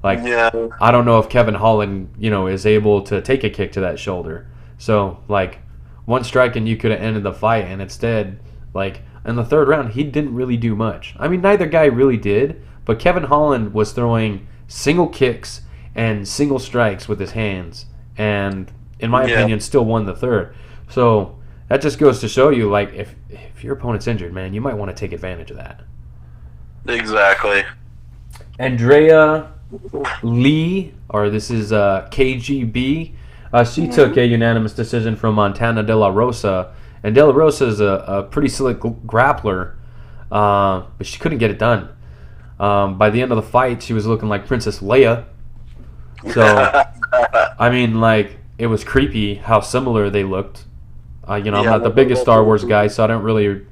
Like, I don't know if Kevin Holland, is able to take a kick to that shoulder. So, like, one strike and you could have ended the fight, and instead, like, in the third round, he didn't really do much. I mean, neither guy really did, but Kevin Holland was throwing single kicks and single strikes with his hands, and, in my opinion, still won the third. So that just goes to show you, like, if your opponent's injured, man, you might want to take advantage of that. Exactly. Andrea Lee, or this is KGB, she took a unanimous decision from Montana De La Rosa. And De La Rosa is a pretty slick grappler, but she couldn't get it done. By the end of the fight, she was looking like Princess Leia. So, I mean, like, it was creepy how similar they looked. I'm not the biggest Star Wars guy, so I don't really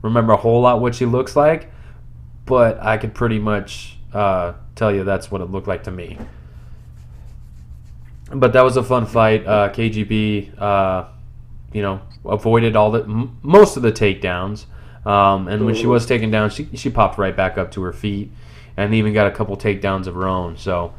remember a whole lot what she looks like, but I could pretty much tell you that's what it looked like to me. But that was a fun fight. KGB, avoided most of the takedowns, and when she was taken down, she popped right back up to her feet, and even got a couple takedowns of her own. So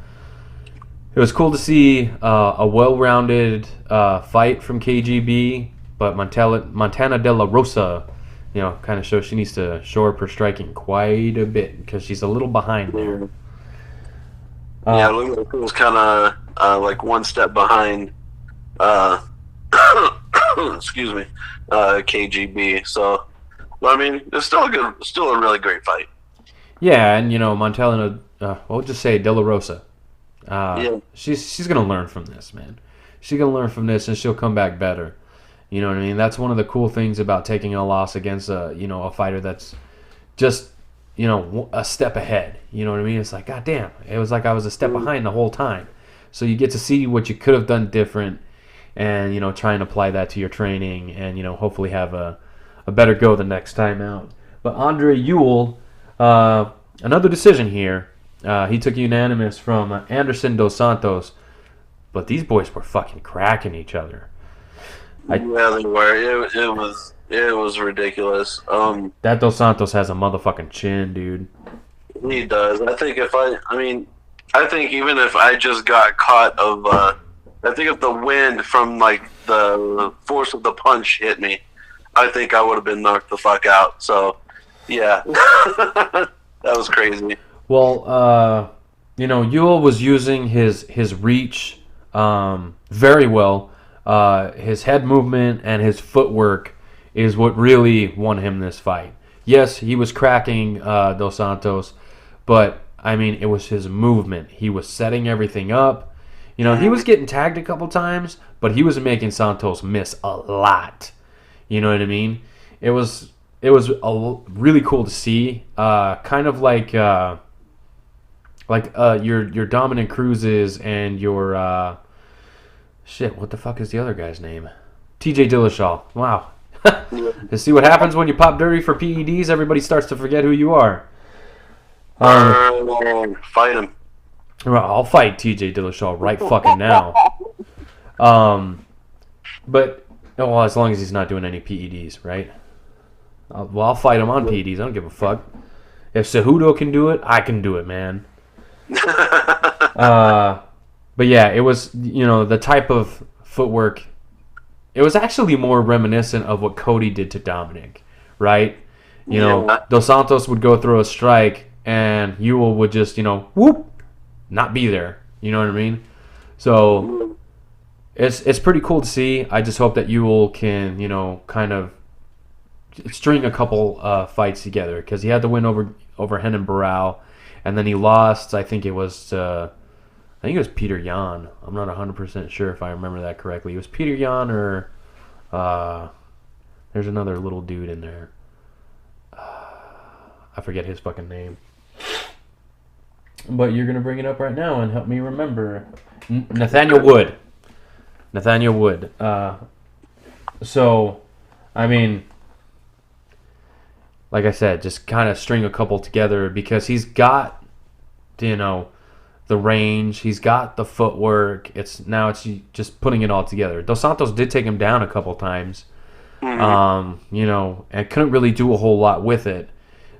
it was cool to see a well-rounded fight from KGB. But Montana De La Rosa, kind of shows she needs to shore up her striking quite a bit because she's a little behind there. It looked like it was kind of like one step behind, excuse me, KGB. So, I mean, it's still a really great fight. Yeah, and Montana, we'll just say De La Rosa. She's gonna learn from this, man. She's gonna learn from this, and she'll come back better. You know what I mean? That's one of the cool things about taking a loss against a fighter that's just, a step ahead. You know what I mean? It's like, God damn, it was like I was a step behind the whole time. So you get to see what you could have done different, and, you know, try and apply that to your training and, you know, hopefully have a better go the next time out. But Andre Ewell, another decision here. He took unanimous from Anderson Dos Santos, but these boys were fucking cracking each other. Yeah, they were. It was ridiculous. That Dos Santos has a motherfucking chin, dude. He does. I think even if I just got caught I think if the wind from like the force of the punch hit me, I think I would have been knocked the fuck out. So, yeah, that was crazy. Well, you know, Ewell was using his reach very well. His head movement and his footwork is what really won him this fight. Yes, he was cracking Dos Santos, but I mean, it was his movement. He was setting everything up. You know, he was getting tagged a couple times, but he was making Santos miss a lot. You know what I mean? It was really cool to see. Kind of like your Dominic Cruz's and your shit. What the fuck is the other guy's name? TJ Dillashaw. Wow. To see what happens when you pop dirty for PEDs, everybody starts to forget who you are. Fight him. I'll fight TJ Dillashaw right fucking now. But well, as long as he's not doing any PEDs, right? I'll fight him on PEDs. I don't give a fuck. If Cejudo can do it, I can do it, man. But yeah, it was, you know, the type of footwork. It was actually more reminiscent of what Cody did to Dominic, right? You know, Dos Santos would go throw a strike, and Ewell would just, you know, whoop, not be there. You know what I mean? So it's pretty cool to see. I just hope that Ewell can, you know, kind of string a couple fights together, because he had the win over Renan Barao, and then he lost. I think it was Peter Yan. I'm not 100% sure if I remember that correctly. It was Peter Yan or there's another little dude in there. I forget his fucking name. But you're going to bring it up right now and help me remember. Nathaniel Wood. So, I mean, like I said, just kind of string a couple together, because he's got, you know, the range, he's got the footwork. It's just putting it all together. Dos Santos did take him down a couple times, you know, and couldn't really do a whole lot with it.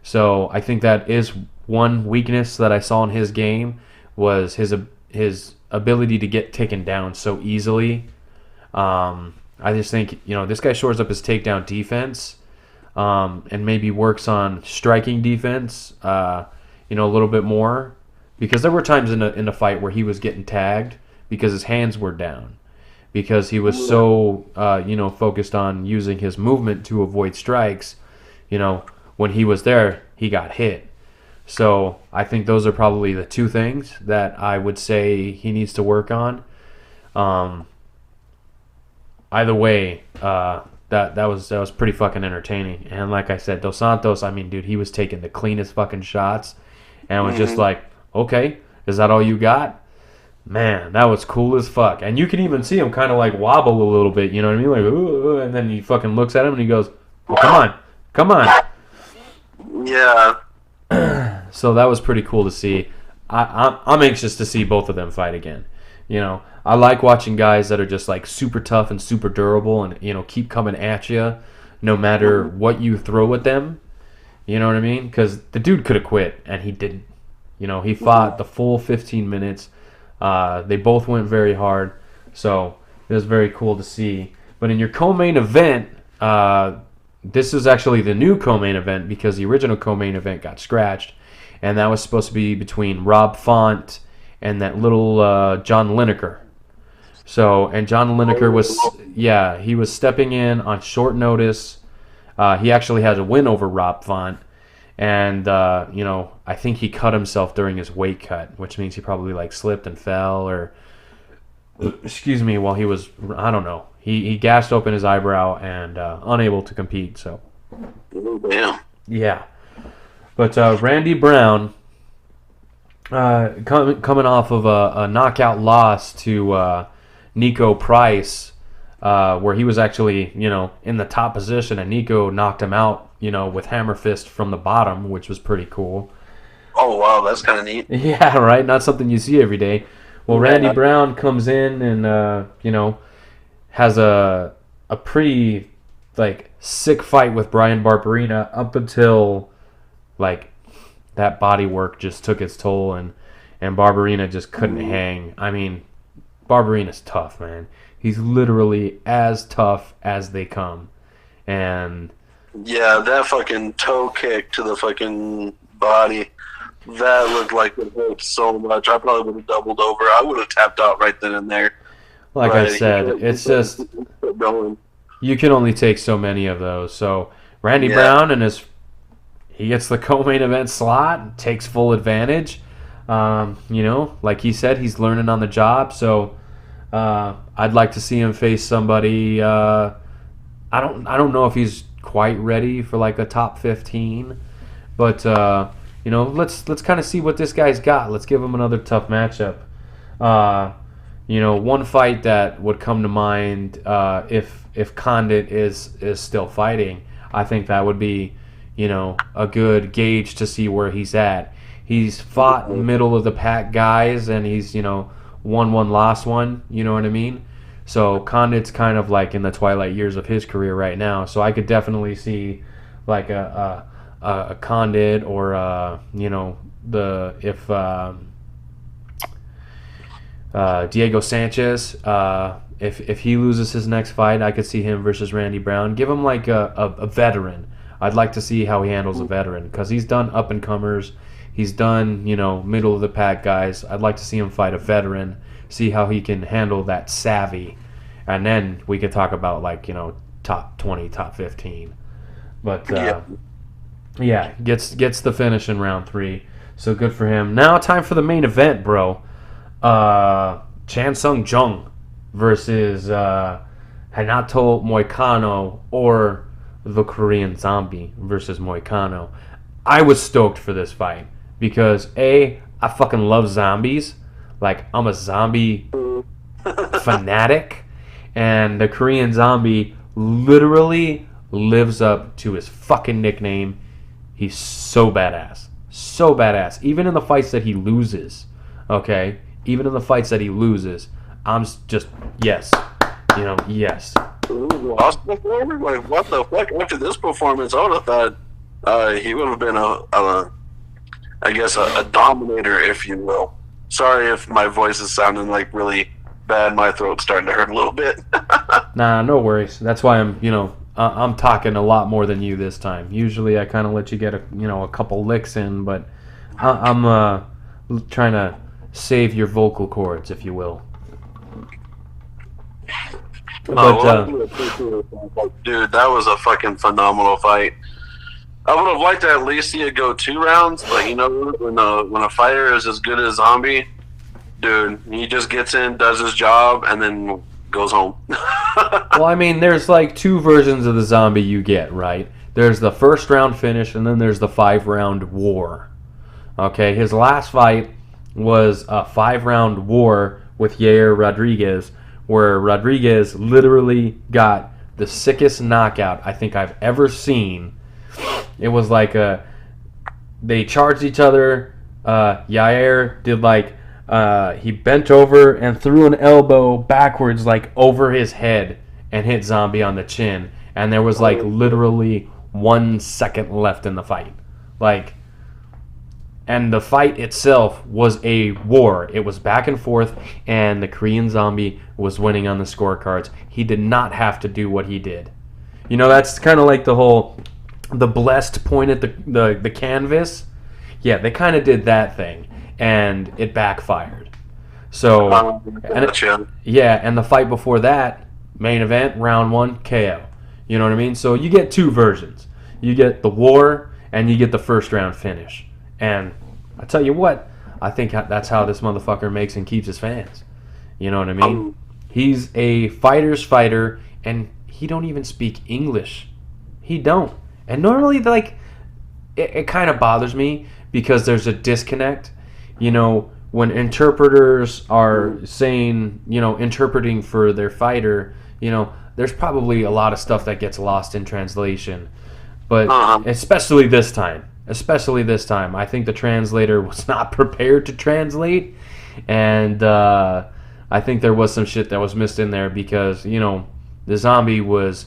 So I think that is one weakness that I saw in his game, was his ability to get taken down so easily. I just think, you know, this guy shores up his takedown defense, and maybe works on striking defense, you know, a little bit more. Because there were times in the fight where he was getting tagged because his hands were down, because he was so you know, focused on using his movement to avoid strikes. You know, when he was there, he got hit. So I think those are probably the two things that I would say he needs to work on. Either way, that was pretty fucking entertaining. And like I said, Dos Santos, I mean, dude, he was taking the cleanest fucking shots, and was just like, okay, is that all you got? Man, that was cool as fuck. And you can even see him kind of like wobble a little bit, you know what I mean? Like, ooh, and then he fucking looks at him and he goes, well, come on. Yeah. So that was pretty cool to see. I'm anxious to see both of them fight again. You know, I like watching guys that are just like super tough and super durable, and, you know, keep coming at you no matter what you throw at them. You know what I mean? Because the dude could have quit, and he didn't. You know, he fought the full 15 minutes. They both went very hard. So it was very cool to see. But in your co-main event, this is actually the new co-main event, because the original co-main event got scratched. And that was supposed to be between Rob Font and that little John Lineker. So, and John Lineker he was stepping in on short notice. He actually had a win over Rob Font. And, you know, I think he cut himself during his weight cut, which means he probably, like, slipped and fell, or, while he was, I don't know. He gashed open his eyebrow and unable to compete, so. Damn. Yeah. But Randy Brown, coming off of a knockout loss to Nico Price, where he was actually, in the top position, and Nico knocked him out, with hammer fist from the bottom, which was pretty cool. Oh, wow, that's kind of neat. Yeah, right? Not something you see every day. Well, Randy Brown comes in and, has a pretty, sick fight with Brian Barberena up until, that body work just took its toll, and Barberena just couldn't hang. I mean, Barberena's tough, man. He's literally as tough as they come. And yeah, that fucking toe kick to the fucking body, that looked like it hurt so much. I probably would have doubled over. I would have tapped out right then and there. Like I said, it's just you can only take so many of those. So Randy Brown he gets the co-main event slot, takes full advantage. Like he said, he's learning on the job. So I'd like to see him face somebody. I don't know if he's quite ready for a top 15, but let's kind of see what this guy's got. Let's give him another tough matchup. One fight that would come to mind if Condit is still fighting, I think that would be a good gauge to see where he's at. He's fought middle of the pack guys, and he's won one, lost one. You know what I mean? So Condit's kind of in the twilight years of his career right now. So I could definitely see a Condit or Diego Sanchez, if he loses his next fight, I could see him versus Randy Brown. Give him a veteran. I'd like to see how he handles a veteran, because he's done up and comers. He's done middle of the pack guys. I'd like to see him fight a veteran, see how he can handle that savvy, and then we could talk about top 20, top 15. But gets the finish in round 3. So good for him. Now time for the main event, bro. Chan Sung Jung versus Hanato Moicano, or the Korean Zombie versus Moicano. I was stoked for this fight because I fucking love zombies. I'm a zombie fanatic, and the Korean Zombie literally lives up to his fucking nickname. He's so badass. So badass. Even in the fights that he loses, okay? Even in the fights that he loses, I'm just, yes. Yes. Lost before? What the fuck? After this performance, I would have thought he would have been a dominator, if you will. Sorry if my voice is sounding really bad. My throat's starting to hurt a little bit. Nah, no worries. That's why I'm talking a lot more than you this time. Usually I kind of let you get a couple licks in, but I'm trying to save your vocal cords, if you will. But, dude, that was a fucking phenomenal fight. I would have liked to at least see it go 2 rounds, but when a fighter is as good as Zombie, dude, he just gets in, does his job, and then goes home. Well, I mean, there's 2 versions of the Zombie you get, right? There's the first round finish, and then there's the 5-round war. Okay, his last fight was a 5-round war with Yair Rodriguez, where Rodriguez literally got the sickest knockout I think I've ever seen. It was they charged each other. Yair did he bent over and threw an elbow backwards over his head and hit Zombie on the chin. And there was literally 1 second left in the fight. And the fight itself was a war. It was back and forth, and the Korean Zombie was winning on the scorecards. He did not have to do what he did. That's kind of the blessed point at the canvas. Yeah, they kind of did that thing, and it backfired. So, and the fight before that, main event, round 1, KO. You know what I mean? So you get 2 versions. You get the war, and you get the first round finish. And I tell you what, I think that's how this motherfucker makes and keeps his fans. You know what I mean? He's a fighter's fighter, and he don't even speak English. He don't. And normally, it kind of bothers me because there's a disconnect. When interpreters are saying, interpreting for their fighter, there's probably a lot of stuff that gets lost in translation. But Uh-huh. especially this time, I think the translator was not prepared to translate, and I think there was some shit that was missed in there because the zombie was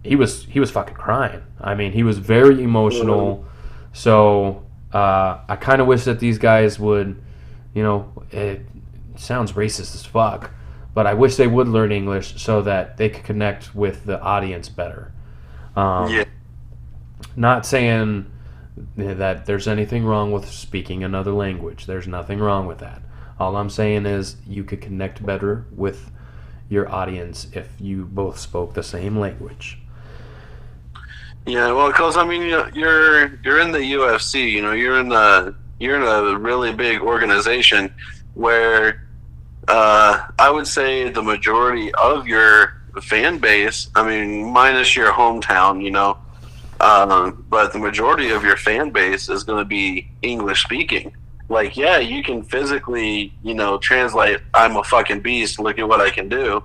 fucking crying. I mean, he was very emotional. So I kind of wish that these guys would, it sounds racist as fuck, but I wish they would learn English so that they could connect with the audience better. Yeah. Not saying that there's anything wrong with speaking another language. There's nothing wrong with that. All I'm saying is you could connect better with your audience if you both spoke the same language. Yeah, well, because I mean, you're in the UFC. You're in a really big organization where I would say the majority of your fan base. I mean, minus your hometown, but the majority of your fan base is going to be English speaking. Like, yeah, you can physically, translate. I'm a fucking beast. Look at what I can do.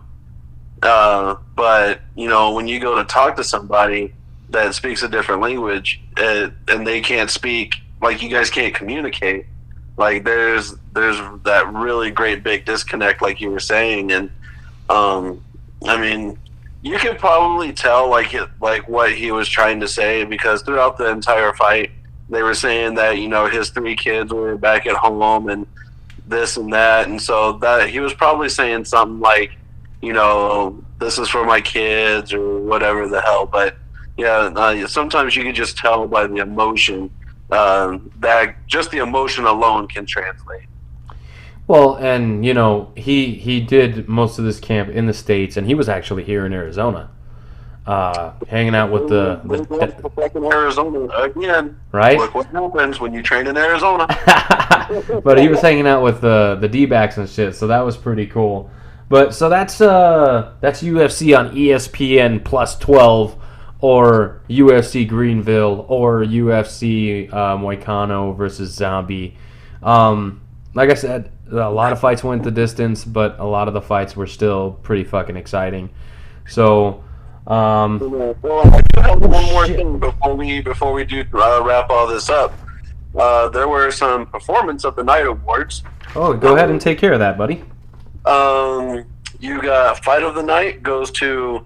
But when you go to talk to somebody that speaks a different language and they can't speak, like, you guys can't communicate, like there's that really great big disconnect, like you were saying. And I mean, you could probably tell like what he was trying to say, because throughout the entire fight they were saying that his 3 kids were back at home and this and that, and so that he was probably saying something like, this is for my kids or whatever the hell. But yeah, sometimes you can just tell by the emotion, that just the emotion alone can translate. Well, and he did most of this camp in the States, and he was actually here in Arizona, hanging out with the in Arizona again. Right? Look what happens when you train in Arizona. But he was hanging out with the D-backs and shit, so that was pretty cool. But so that's UFC on ESPN Plus 12, or UFC Grennville, or UFC Moicano versus Zombie. Like I said, a lot of fights went the distance, but a lot of the fights were still pretty fucking exciting. So, well, I do have one more thing before we do wrap all this up. There were some Performance of the Night awards. Oh, go ahead and take care of that, buddy. You got Fight of the Night goes to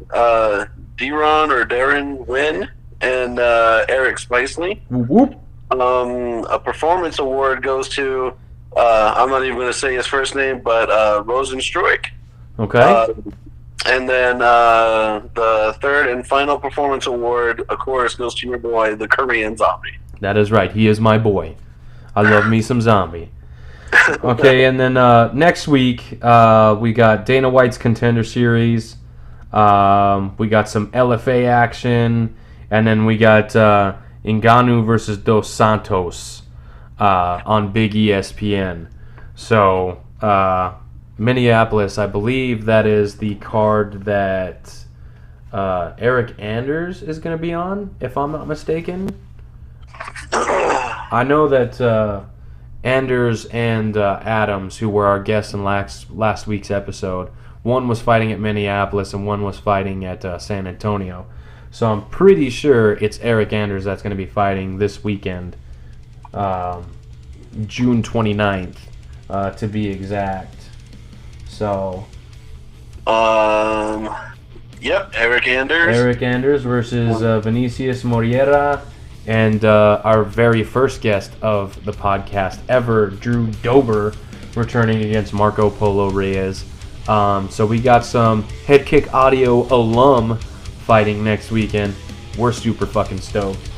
Darren Wynn and Eric Spicely. Whoop. A Performance award goes to I'm not even going to say his first name, but Rosenstruik. Okay. And then the third and final Performance award, of course, goes to your boy, the Korean Zombie. That is right. He is my boy. I love me some Zombie. Okay, and then next week we got Dana White's Contender Series. We got some LFA action, and then we got Ngannou versus Dos Santos on Big ESPN. So Minneapolis, I believe that is the card that Eric Anders is going to be on, if I'm not mistaken. I know that Anders and Adams, who were our guests in last week's episode, one was fighting at Minneapolis and one was fighting at San Antonio. So I'm pretty sure it's Eric Anders that's going to be fighting this weekend, June 29th, to be exact. So, yep, Eric Anders. Eric Anders versus Vinicius Moriera, and our very first guest of the podcast ever, Drew Dober, returning against Marco Polo Reyes. So we got some Headkick Audio alum fighting next weekend. We're super fucking stoked.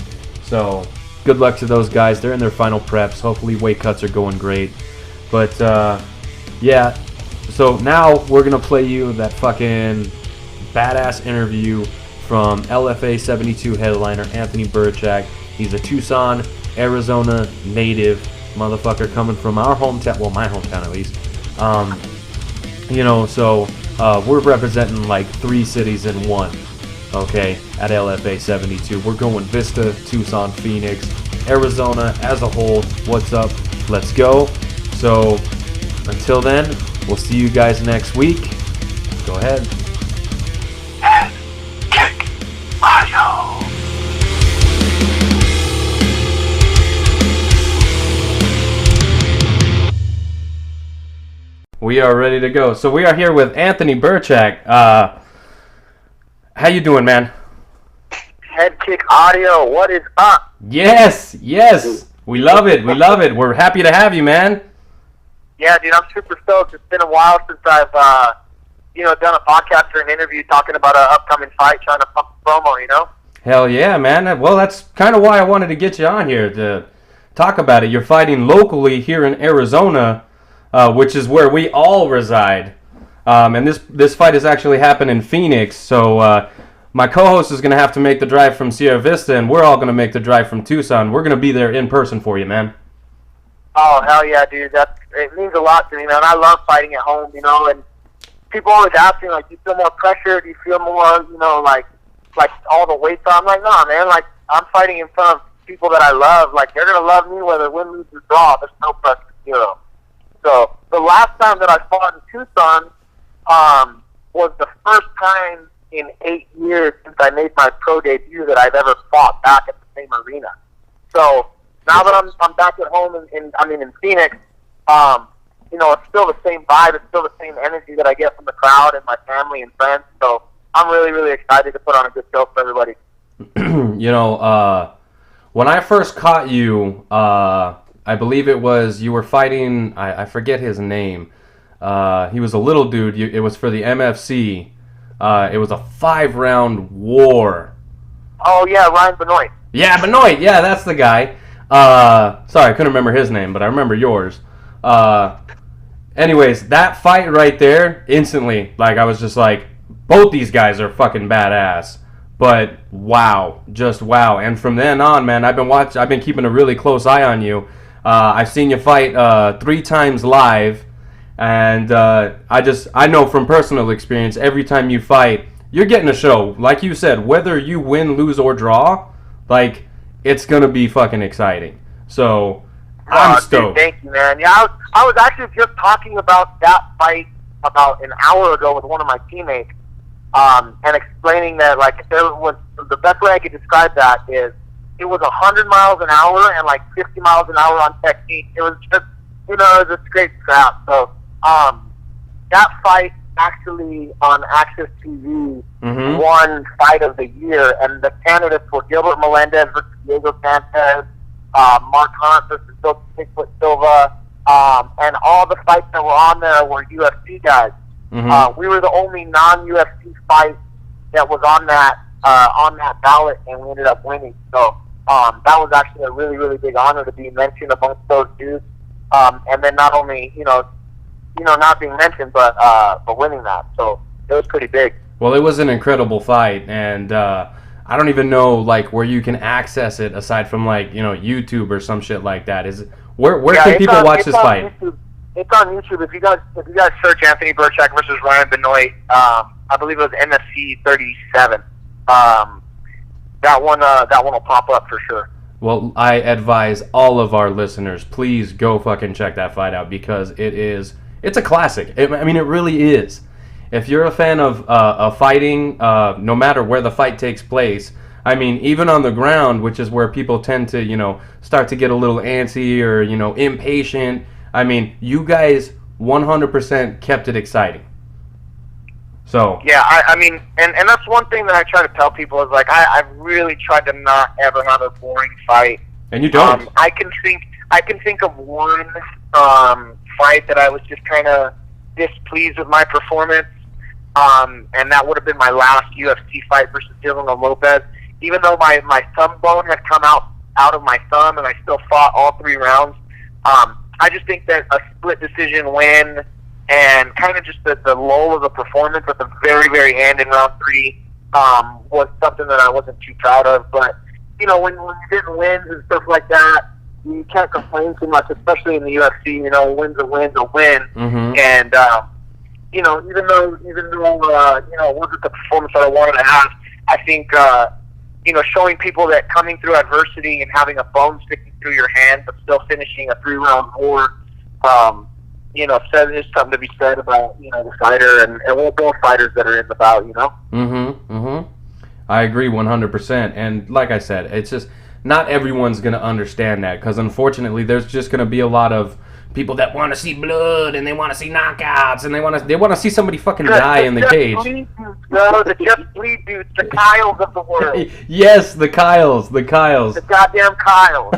So good luck to those guys. They're in their final preps. Hopefully weight cuts are going great. But yeah, so now we're going to play you that fucking badass interview from LFA 72 headliner Anthony Birchak. He's a Tucson, Arizona native motherfucker coming from our hometown. Well, my hometown at least. So we're representing like 3 cities in one, okay, at LFA 72. We're going Vista, Tucson, Phoenix, Arizona as a whole. What's up? Let's go. So until then, we'll see you guys next week. Go ahead. We are ready to go. So we are here with Anthony Birchak. How you doing, man? Headkick Audio, what is up? Yes. We love it. We're happy to have you, man. Yeah, dude, I'm super stoked. It's been a while since I've, done a podcast or an interview talking about an upcoming fight, trying to pump the promo, Hell yeah, man. Well, that's kind of why I wanted to get you on here to talk about it. You're fighting locally here in Arizona, which is where we all reside. And this fight is actually happening in Phoenix. So my co-host is going to have to make the drive from Sierra Vista, and we're all going to make the drive from Tucson. We're going to be there in person for you, man. Oh, hell yeah, dude. It means a lot to me, man. I love fighting at home, and people always ask me, like, do you feel more pressure? Do you feel more, like all the weights on? I'm like, nah, man. Like, I'm fighting in front of people that I love. Like, they're going to love me whether win, lose, or draw. There's no pressure, zero. So the last time that I fought in Tucson was the first time in 8 years since I made my pro debut that I've ever fought back at the same arena. So now that I'm back at home in Phoenix, it's still the same vibe. It's still the same energy that I get from the crowd and my family and friends. So I'm really, really excited to put on a good show for everybody. When I first caught you, I believe it was you were fighting. I forget his name. He was a little dude. It was for the MFC. It was a 5-round war. Oh yeah, Ryan Benoit. Yeah, Benoit. Yeah, that's the guy. Sorry, I couldn't remember his name, but I remember yours. Anyways, that fight right there, instantly, like I was just like, both these guys are fucking badass. But wow, just wow. And from then on, man, I've been keeping a really close eye on you. I've seen you fight 3 times live, and I know from personal experience, every time you fight, you're getting a show. Like you said, whether you win, lose, or draw, like, it's gonna be fucking exciting. So I'm stoked. Dude, thank you, man. Yeah, I was actually just talking about that fight about an hour ago with one of my teammates, and explaining that, like, the best way I could describe that is it was 100 miles an hour and like 50 miles an hour on technique. It was just, it was a straight scrap. So that fight actually on Access TV won Fight of the Year, and the candidates were Gilbert Melendez versus Diego Sanchez, Mark Hunt versus Bigfoot Silva, and all the fights that were on there were UFC guys. We were the only non-UFC fight that was on that ballot, and we ended up winning. So that was actually a really, really big honor to be mentioned amongst those dudes. And then not only not being mentioned, but winning that. So it was pretty big. Well, it was an incredible fight, and I don't even know like where you can access it aside from like YouTube or some shit like that. Where can people watch this fight? YouTube. It's on YouTube. If you guys search Anthony Birchak versus Ryan Benoit, I believe it was NFC 37. That one will pop up for sure. Well, I advise all of our listeners, please go fucking check that fight out, because it's a classic. It really is. If you're a fan of fighting, no matter where the fight takes place, even on the ground, which is where people tend to, start to get a little antsy or, impatient. You guys 100% kept it exciting. So yeah, and that's one thing that I try to tell people is, like, I really tried to not ever have a boring fight. And you don't. I can think of one fight that I was just kind of displeased with my performance, and that would have been my last UFC fight versus Dylan Lopez. Even though my thumb bone had come out of my thumb, and I still fought all 3 rounds. I just think that a split decision win and kind of just the lull of the performance at the very, very end in round 3 was something that I wasn't too proud of. But, when you didn't win and stuff like that, you can't complain too much, especially in the UFC. Win's a win. And, even though it wasn't the performance that I wanted to have, I think, showing people that coming through adversity and having a bone sticking through your hand but still finishing a 3-round war, there's something to be said about, the fighter and we're both fighters that are in the bout, I agree 100%. And like I said, it's just not everyone's going to understand that, because unfortunately there's just going to be a lot of people that want to see blood and they want to see knockouts and they want to see somebody fucking die in the cage. The just bleed dudes, the Kyles of the world. Yes, the Kyles. The goddamn Kyles.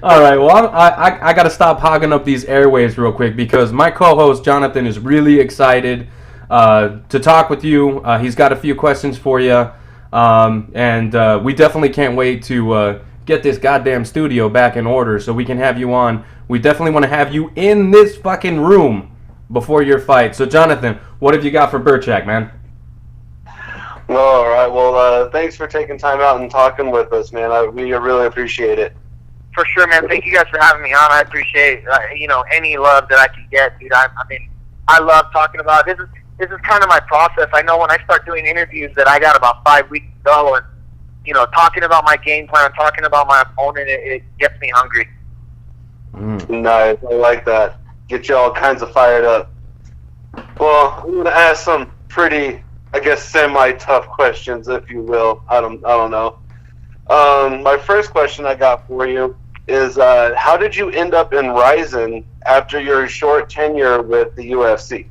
All right, well, I got to stop hogging up these airwaves real quick because my co-host, Jonathan, is really excited to talk with you. He's got a few questions for you, and we definitely can't wait to get this goddamn studio back in order so we can have you on. We definitely want to have you in this fucking room before your fight. So, Jonathan, what have you got for Birchak, man? All right, well, thanks for taking time out and talking with us, man. We really appreciate it. For sure, man. Thank you guys for having me on. I appreciate any love that I can get, dude. I mean, I love talking about this. This is kind of my process. I know when I start doing interviews that I got about 5 weeks to go, and talking about my game plan, talking about my opponent, it gets me hungry. Nice, I like that. Get you all kinds of fired up. Well, I'm going to ask some pretty, I guess, semi-tough questions, if you will. I don't know. My first question I got for you is, how did you end up in Ryzen after your short tenure with the UFC?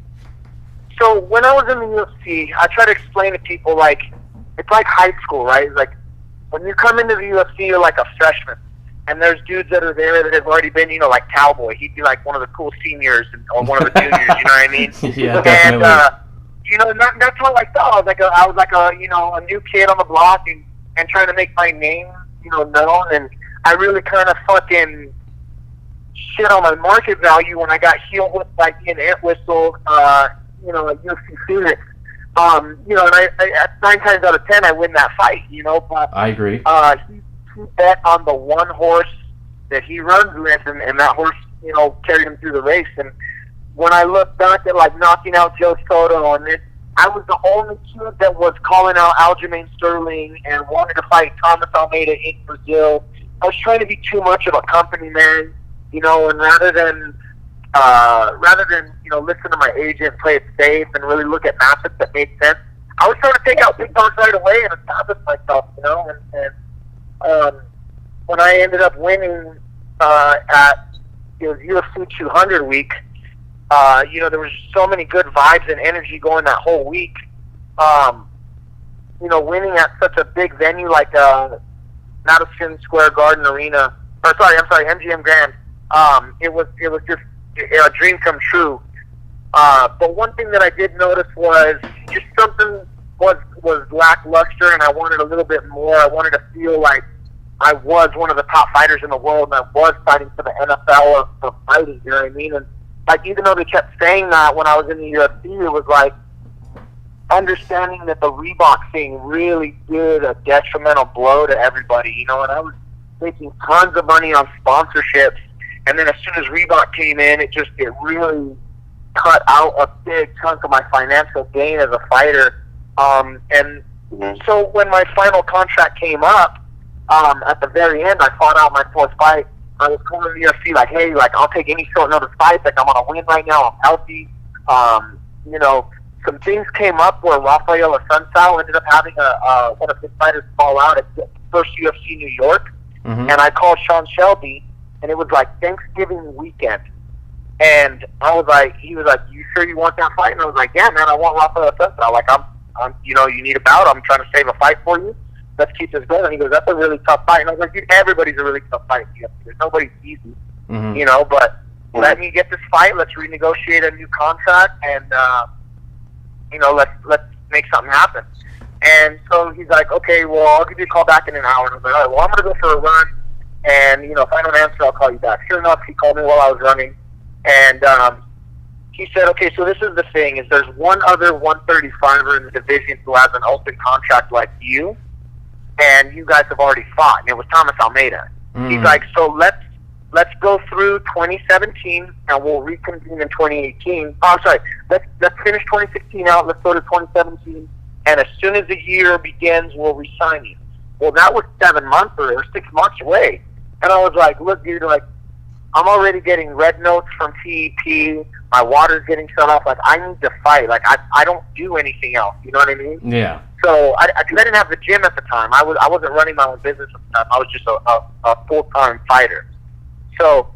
So when I was in the UFC, I try to explain to people, it's like high school, right? Like, when you come into the UFC, you're like a freshman. And there's dudes that are there that have already been, like Cowboy. He'd be like one of the cool seniors or one of the juniors, you know what I mean? Yeah, definitely. And, that's how I felt. I was like a new kid on the block and trying to make my name, known. And I really kind of fucking shit on my market value when I got heel whipped by Ian Entwistle, at UFC Phoenix. And I 9 times out of 10, I win that fight, but I agree. He bet on the one horse that he runs with, and that horse, carried him through the race. And when I look back at, knocking out Joe Soto, and I was the only kid that was calling out Aljamain Sterling and wanted to fight Thomas Almeida in Brazil. I was trying to be too much of a company man, and rather than listen to my agent, play it safe, and really look at matchups that made sense, I was trying to take out big dogs right away and establish myself, and when I ended up winning it was UFC 200 week, there was so many good vibes and energy going that whole week. Winning at such a big venue like Madison Square Garden Arena, MGM Grand, it was just a dream come true. But one thing that I did notice was just something was lackluster, and I wanted a little bit more. I wanted to feel like I was one of the top fighters in the world, and I was fighting for the NFL of fighting, you know what I mean? And even though they kept saying that when I was in the UFC, it was like understanding that the Reebok thing really did a detrimental blow to everybody, and I was making tons of money on sponsorships, and then as soon as Reebok came in, it really cut out a big chunk of my financial gain as a fighter. So when my final contract came up, at the very end, I fought out my 4th fight. I was calling the UFC hey, I'll take any short notice fight. I'm on a win right now. I'm healthy. Some things came up where Rafael Assunção ended up having one of his fighters fall out at the first UFC New York. And I called Sean Shelby, and it was Thanksgiving weekend. And he was like, you sure you want that fight? And I was like, yeah, man, I want Rafael Assunção. I'm you need a bout. I'm trying to save a fight for you. Let's keep this going. And he goes, that's a really tough fight. And I was like, dude, everybody's a really tough fight. There's nobody's easy, but let me get this fight. Let's renegotiate a new contract, and, let's make something happen. And so he's like, okay, well, I'll give you a call back in an hour. And I was like, all right, well, I'm going to go for a run. And, if I don't answer, I'll call you back. Sure enough, he called me while I was running. And he said, okay, so this is the thing, is there's one other 135er in the division who has an open contract like you, and you guys have already fought, and it was Thomas Almeida. He's like, so let's go through 2017, and we'll reconvene in 2018. Oh, sorry, let's finish 2016 out, let's go to 2017, and as soon as the year begins, we'll re-sign you. Well, that was 7 months or 6 months away. And I was like, look, dude, I'm already getting red notes from TEP. My water's getting shut off. I need to fight. I don't do anything else. You know what I mean? Yeah. So, because I didn't have the gym at the time. I wasn't running my own business at the time. I was just a full-time fighter. So,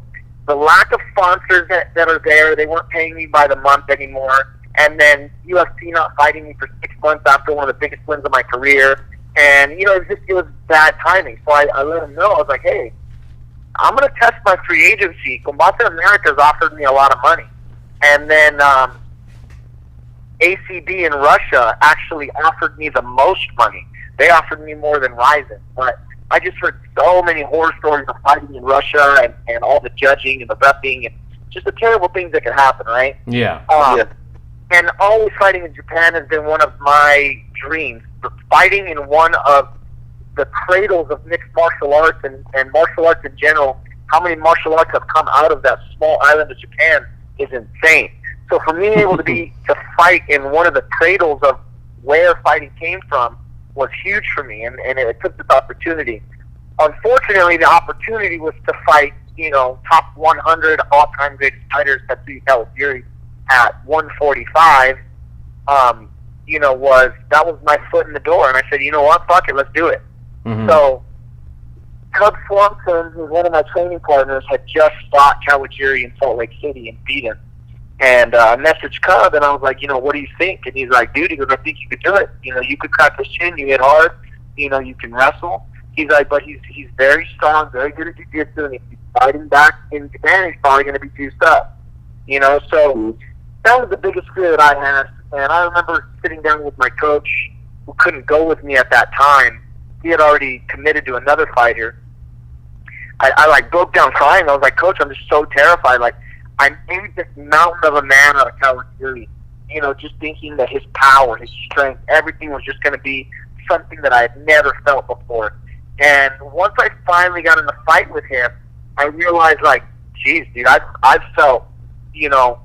the lack of sponsors that are there, they weren't paying me by the month anymore, and then UFC not fighting me for 6 months after one of the biggest wins of my career, and, you know, it was bad timing. So I let him know. I was like, hey, I'm going to test my free agency. Combate America's offered me a lot of money. And then ACB in Russia actually offered me the most money. They offered me more than Ryzen. But I just heard so many horror stories of fighting in Russia and all the judging and the repping and just the terrible things that could happen, right? Yeah. And always fighting in Japan has been one of my dreams. But fighting in one of the cradles of mixed martial arts and martial arts in general, how many martial arts have come out of that small island of Japan is insane. So for me able to fight in one of the cradles of where fighting came from was huge for me, and it took this opportunity. Unfortunately, the opportunity was to fight, you know, top 100 all-time greatest fighters, Tetsuya Kawajiri, at 145. You know, that was my foot in the door, and I said, you know what, fuck it, let's do it. Mm-hmm. So Cub Swanson, who's one of my training partners, had just fought Kawajiri in Salt Lake City and beat him. And I messaged Cub, and I was like, you know, what do you think? And he's like, dude, he goes, I think you could do it. You know, you could crack his chin, you hit hard, you know, you can wrestle. He's like, but he's very strong, very good at jiu-jitsu, and if he's fighting back in Japan, he's probably going to be juiced up. You know, so that was the biggest fear that I had. And I remember sitting down with my coach, who couldn't go with me at that time. He had already committed to another fighter. I like broke down crying. I was like, Coach, I'm just so terrified. Like, I made this mountain of a man out of Kawajiri. You know, just thinking that his power, his strength, everything was just going to be something that I had never felt before. And once I finally got in the fight with him, I realized, like, geez, dude, I've felt, you know,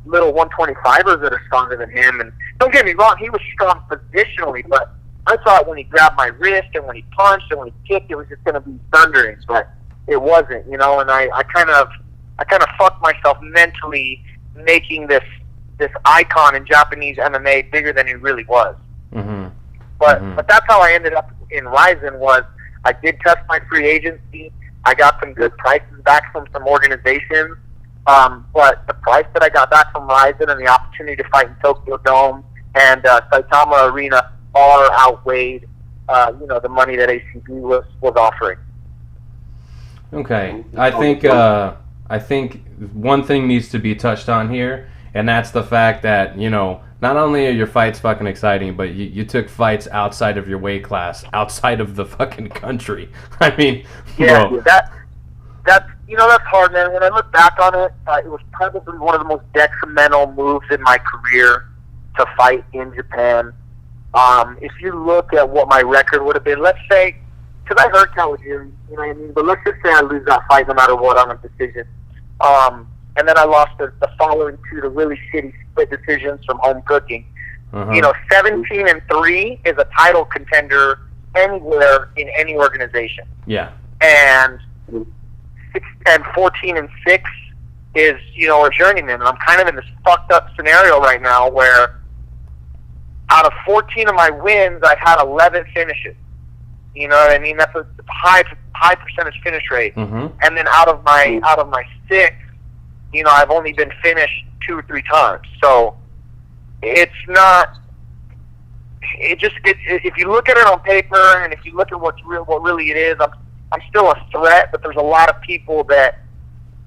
little 125ers that are stronger than him. And don't get me wrong, he was strong positionally, but I thought when he grabbed my wrist and when he punched and when he kicked, it was just going to be thundering. But it wasn't, you know. And I kind of fucked myself mentally, making this icon in Japanese MMA bigger than he really was. Mm-hmm. But that's how I ended up in Ryzen. Was I did test my free agency. I got some good prices back from some organizations. But the price that I got back from Ryzen and the opportunity to fight in Tokyo Dome and Saitama Arena far outweighed, you know, the money that ACB was offering. Okay, I think one thing needs to be touched on here, and that's the fact that, you know, not only are your fights fucking exciting, but you took fights outside of your weight class, outside of the fucking country. I mean, yeah, bro. that's you know, that's hard, man. When I look back on it, it was probably one of the most detrimental moves in my career to fight in Japan. If you look at what my record would have been, let's say, because I hurt Kawajiri, you know what I mean? But let's just say I lose that fight no matter what on a decision. And then I lost the following two to really shitty split decisions from home cooking. Uh-huh. You know, 17-3 is a title contender anywhere in any organization. Yeah. And 14-6 is, you know, a journeyman. And I'm kind of in this fucked up scenario right now where out of 14 of my wins, I've had 11 finishes. You know what I mean? That's a high percentage finish rate. Mm-hmm. And then out of my 6, you know, I've only been finished 2 or 3 times. So it's not. If you look at it on paper and if you look at what really it is, I'm still a threat. But there's a lot of people that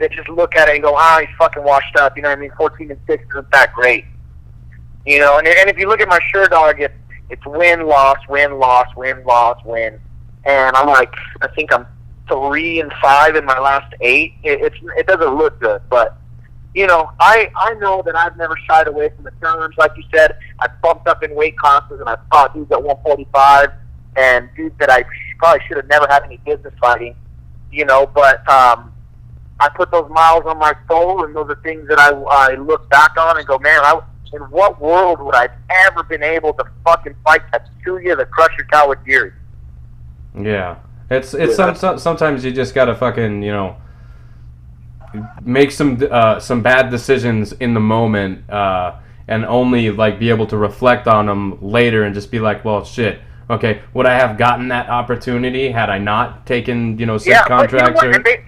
just look at it and go, he's fucking washed up. You know what I mean? 14-6 isn't that great. You know, and if you look at my SureDog, it's win, loss, win, loss, win, loss, win. And I'm like, I think I'm 3-5 in my last 8. It doesn't look good, but you know, I know that I've never shied away from the challenge. Like you said, I bumped up in weight classes and I fought dudes at 145 and dudes that I probably should have never had any business fighting. You know, but I put those miles on my soul, and those are things that I look back on and go, man, in what world would I have ever been able to fucking fight Tetsuya the Crusher Kawajiri? Yeah. Sometimes you just gotta fucking, you know, make some bad decisions in the moment, and only like be able to reflect on them later and just be like, well, shit, okay, would I have gotten that opportunity had I not taken, you know, 6 contracts? But you know what?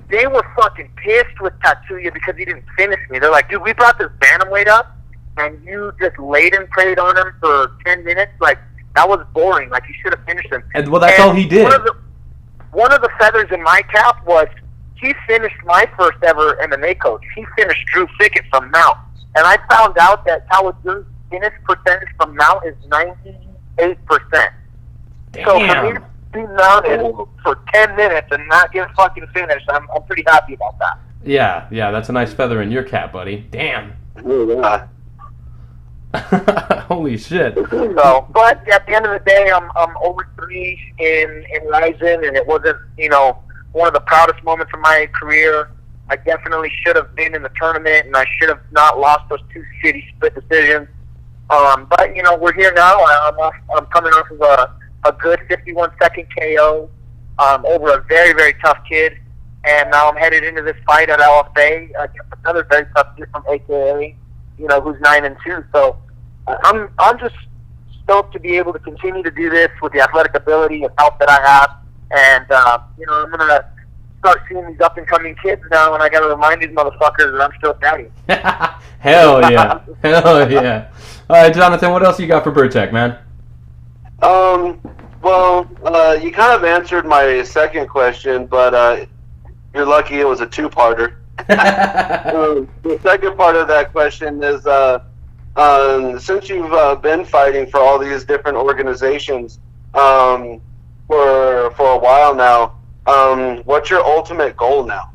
they were fucking pissed with Tatsuya because he didn't finish me. They're like, dude, we brought this bantamweight up, and you just laid and prayed on him for 10 minutes. Like, that was boring. Like, you should have finished him. And, well, that's all he did. One of the feathers in my cap was he finished my first ever MMA coach. He finished Drew Fickett from Mount. And I found out that Tawadu's finish percentage from Mount is 98%. Damn. So for me to be mounted for 10 minutes and not get fucking finished, I'm pretty happy about that. Yeah, that's a nice feather in your cap, buddy. Damn. Holy shit. So, but at the end of the day, I'm 0-3 in Ryzen, and it wasn't, one of the proudest moments of my career. I definitely should have been in the tournament, and I should have not lost those 2 shitty split decisions. But we're here now. I'm coming off of a good 51-second KO over a very, very tough kid, and now I'm headed into this fight at LFA against another very tough kid from AKA, who's 9-2. So I'm just stoked to be able to continue to do this with the athletic ability and health that I have, and I'm gonna start seeing these up-and-coming kids now, and I gotta remind these motherfuckers that I'm still daddy. Hell yeah. Hell yeah. All right, Jonathan, what else you got for Birchak, man? Well, you kind of answered my second question, but you're lucky it was a 2-parter. The second part of that question is, since you've been fighting for all these different organizations for a while now, what's your ultimate goal now?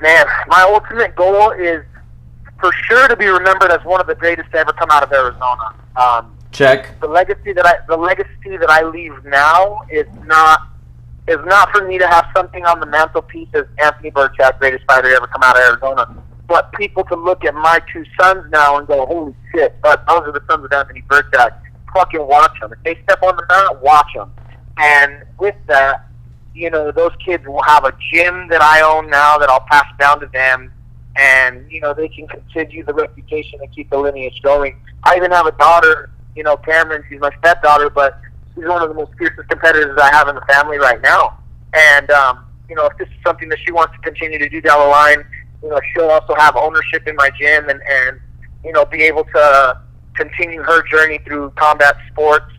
Man, my ultimate goal is for sure to be remembered as one of the greatest to ever come out of Arizona. Check. The legacy that I leave now is not for me to have something on the mantelpiece as Anthony Birchak, greatest fighter to ever come out of Arizona, but people to look at my 2 sons now and go, holy shit, but those are the sons of Anthony Birchak. Fucking watch them. If they step on the mat, watch them. And with that, those kids will have a gym that I own now that I'll pass down to them, and they can continue the reputation and keep the lineage going. I even have a daughter, Cameron. She's my stepdaughter, but she's one of the most fiercest competitors I have in the family right now. And if this is something that she wants to continue to do down the line, she'll also have ownership in my gym and be able to continue her journey through combat sports.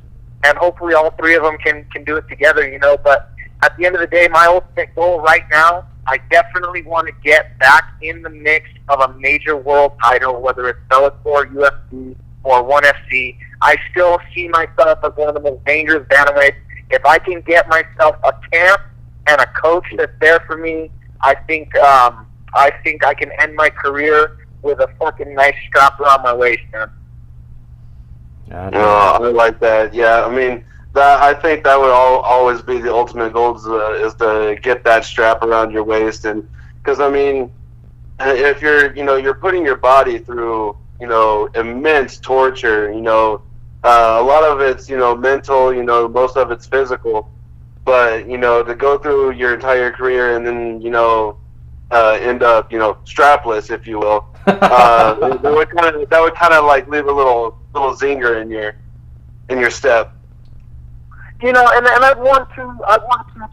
And hopefully all 3 of them can do it together, But at the end of the day, my ultimate goal right now, I definitely want to get back in the mix of a major world title, whether it's Bellator, UFC, or 1FC. I still see myself as one of the most dangerous bantamweights. If I can get myself a camp and a coach that's there for me, I think I can end my career with a fucking nice strap around my waist, man. I like that. Yeah, I mean, I think that would always be the ultimate goal is to get that strap around your waist, and because I mean, if you're putting your body through immense torture, a lot of it's mental, most of it's physical, but to go through your entire career and then end up strapless, if you will, that would kind of like leave a little zinger in your step. And I've won 2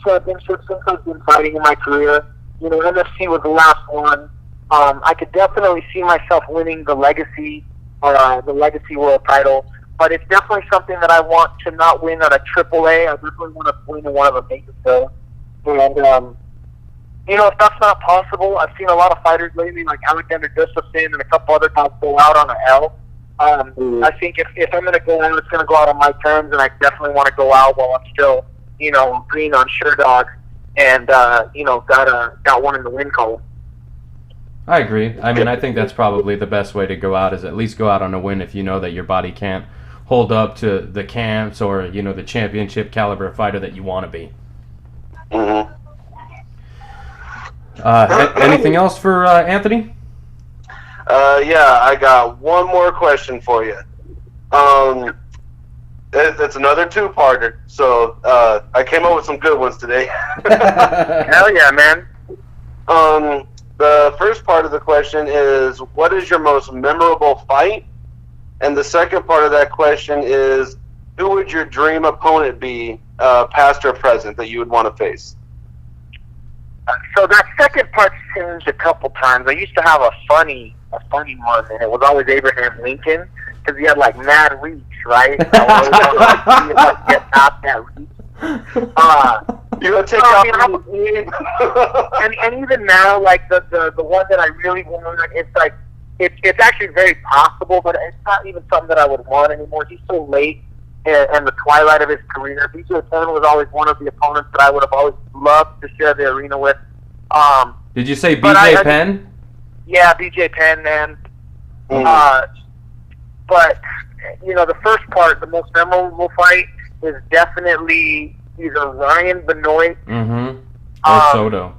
championships since I've been fighting in my career. NFC was the last one. I could definitely see myself winning the legacy world title, but it's definitely something that I want to not win at a AAA. I definitely want to win in one of the major shows. And if that's not possible, I've seen a lot of fighters lately, like Alexander Gustafsson and a couple other guys go out on an L. I think if I'm going to go out, it's going to go out on my terms, and I definitely want to go out while I'm still, green on Sherdog and, got one in the win column. I agree. I mean, I think that's probably the best way to go out, is at least go out on a win if you know that your body can't hold up to the camps or, the championship caliber fighter that you want to be. Mm-hmm. Anything else for Anthony? Yeah, I got one more question for you. It's another 2-parter, so I came up with some good ones today. Hell yeah, man. The first part of the question is, what is your most memorable fight? And the second part of that question is, who would your dream opponent be, past or present, that you would want to face? So that second part changed a couple times. I used to have a funny one, and it was always Abraham Lincoln, because he had like mad reach, right? I would always want to like see him like get past that reach. You would take and even now, like the one that I really want, it's like it's actually very possible, but it's not even something that I would want anymore. He's so late in the twilight of his career. BJ Penn was always one of the opponents that I would have always loved to share the arena with. Did you say BJ Penn? Yeah, BJ Penn, man. But you know, the first part, the most memorable fight, is definitely either Ryan Benoit, or Soto.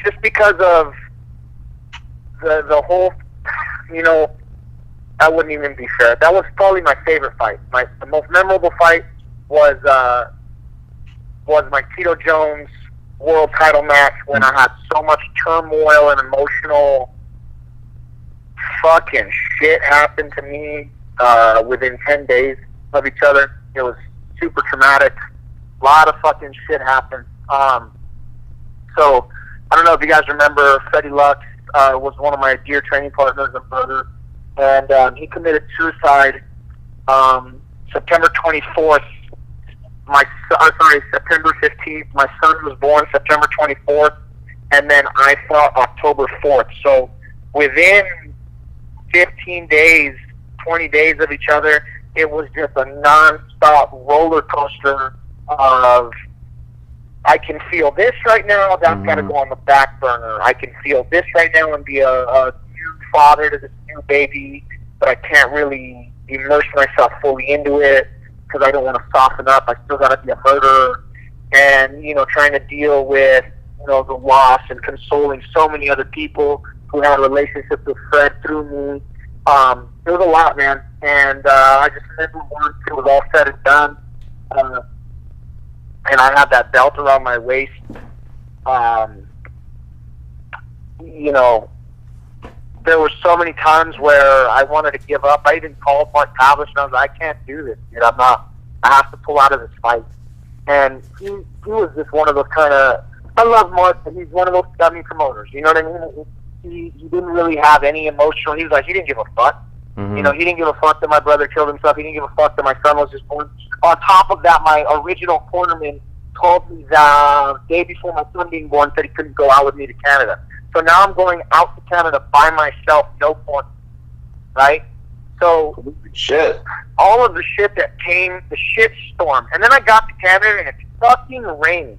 just because of the whole, you know, that wouldn't even be fair. That was probably my favorite fight. The most memorable fight was my Tito Jones world title match, when I had so much turmoil and emotional fucking shit happen to me within 10 days of each other. It was super traumatic. A lot of fucking shit happened. So I don't know if you guys remember, Freddie Lux was one of my dear training partners and brother, and he committed suicide September 24th. September 15th. My son was born September 24th, and then I fought October 4th. So within 15 days, 20 days of each other, it was just a non-stop roller coaster of, I can feel this right now, that's got to go on the back burner. I can feel this right now and be a new father to this new baby, but I can't really immerse myself fully into it because I don't want to soften up. I still got to be a murderer. And, you know, trying to deal with, you know, the loss and consoling so many other people who had relationships with Fred through me. It was a lot, man. And I just remember once it was all said and done, and I had that belt around my waist, you know, there were so many times where I wanted to give up. I even called Mark Pavlich and I was like, I can't do this, dude. I have to pull out of this fight. And he was just one of those kind of, I love Mark, but he's one of those dummy promoters. You know what I mean? He didn't really have any emotional, he was like, he didn't give a fuck. You know, he didn't give a fuck that my brother killed himself. He didn't give a fuck that my son was just born. On top of that, my original cornerman called me the day before my son being born, said he couldn't go out with me to Canada. So now I'm going out to Canada by myself, no point, right? So shit. All of the shit that came, the shit storm. And then I got to Canada and it fucking rained,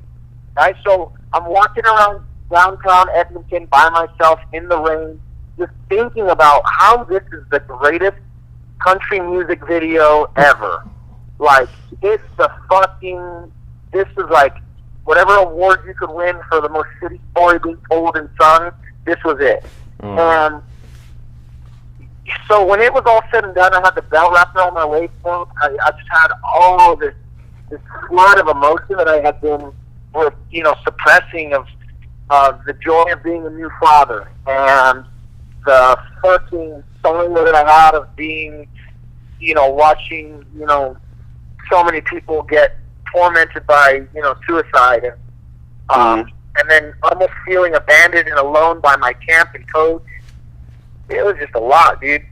right? So I'm walking around downtown Edmonton by myself in the rain, just thinking about how this is the greatest country music video ever. Like, it's the fucking, this is like, whatever award you could win for the most shitty story being told and sung, this was it. And so when it was all said and done, I had the belt wrapped around my waist. I just had all this flood of emotion that I had been, you know, suppressing of the joy of being a new father and the fucking sorrow that I had of being, you know, watching, you know, so many people get tormented by, you know, suicide, and then almost feeling abandoned and alone by my camp and coach. It was just a lot, dude.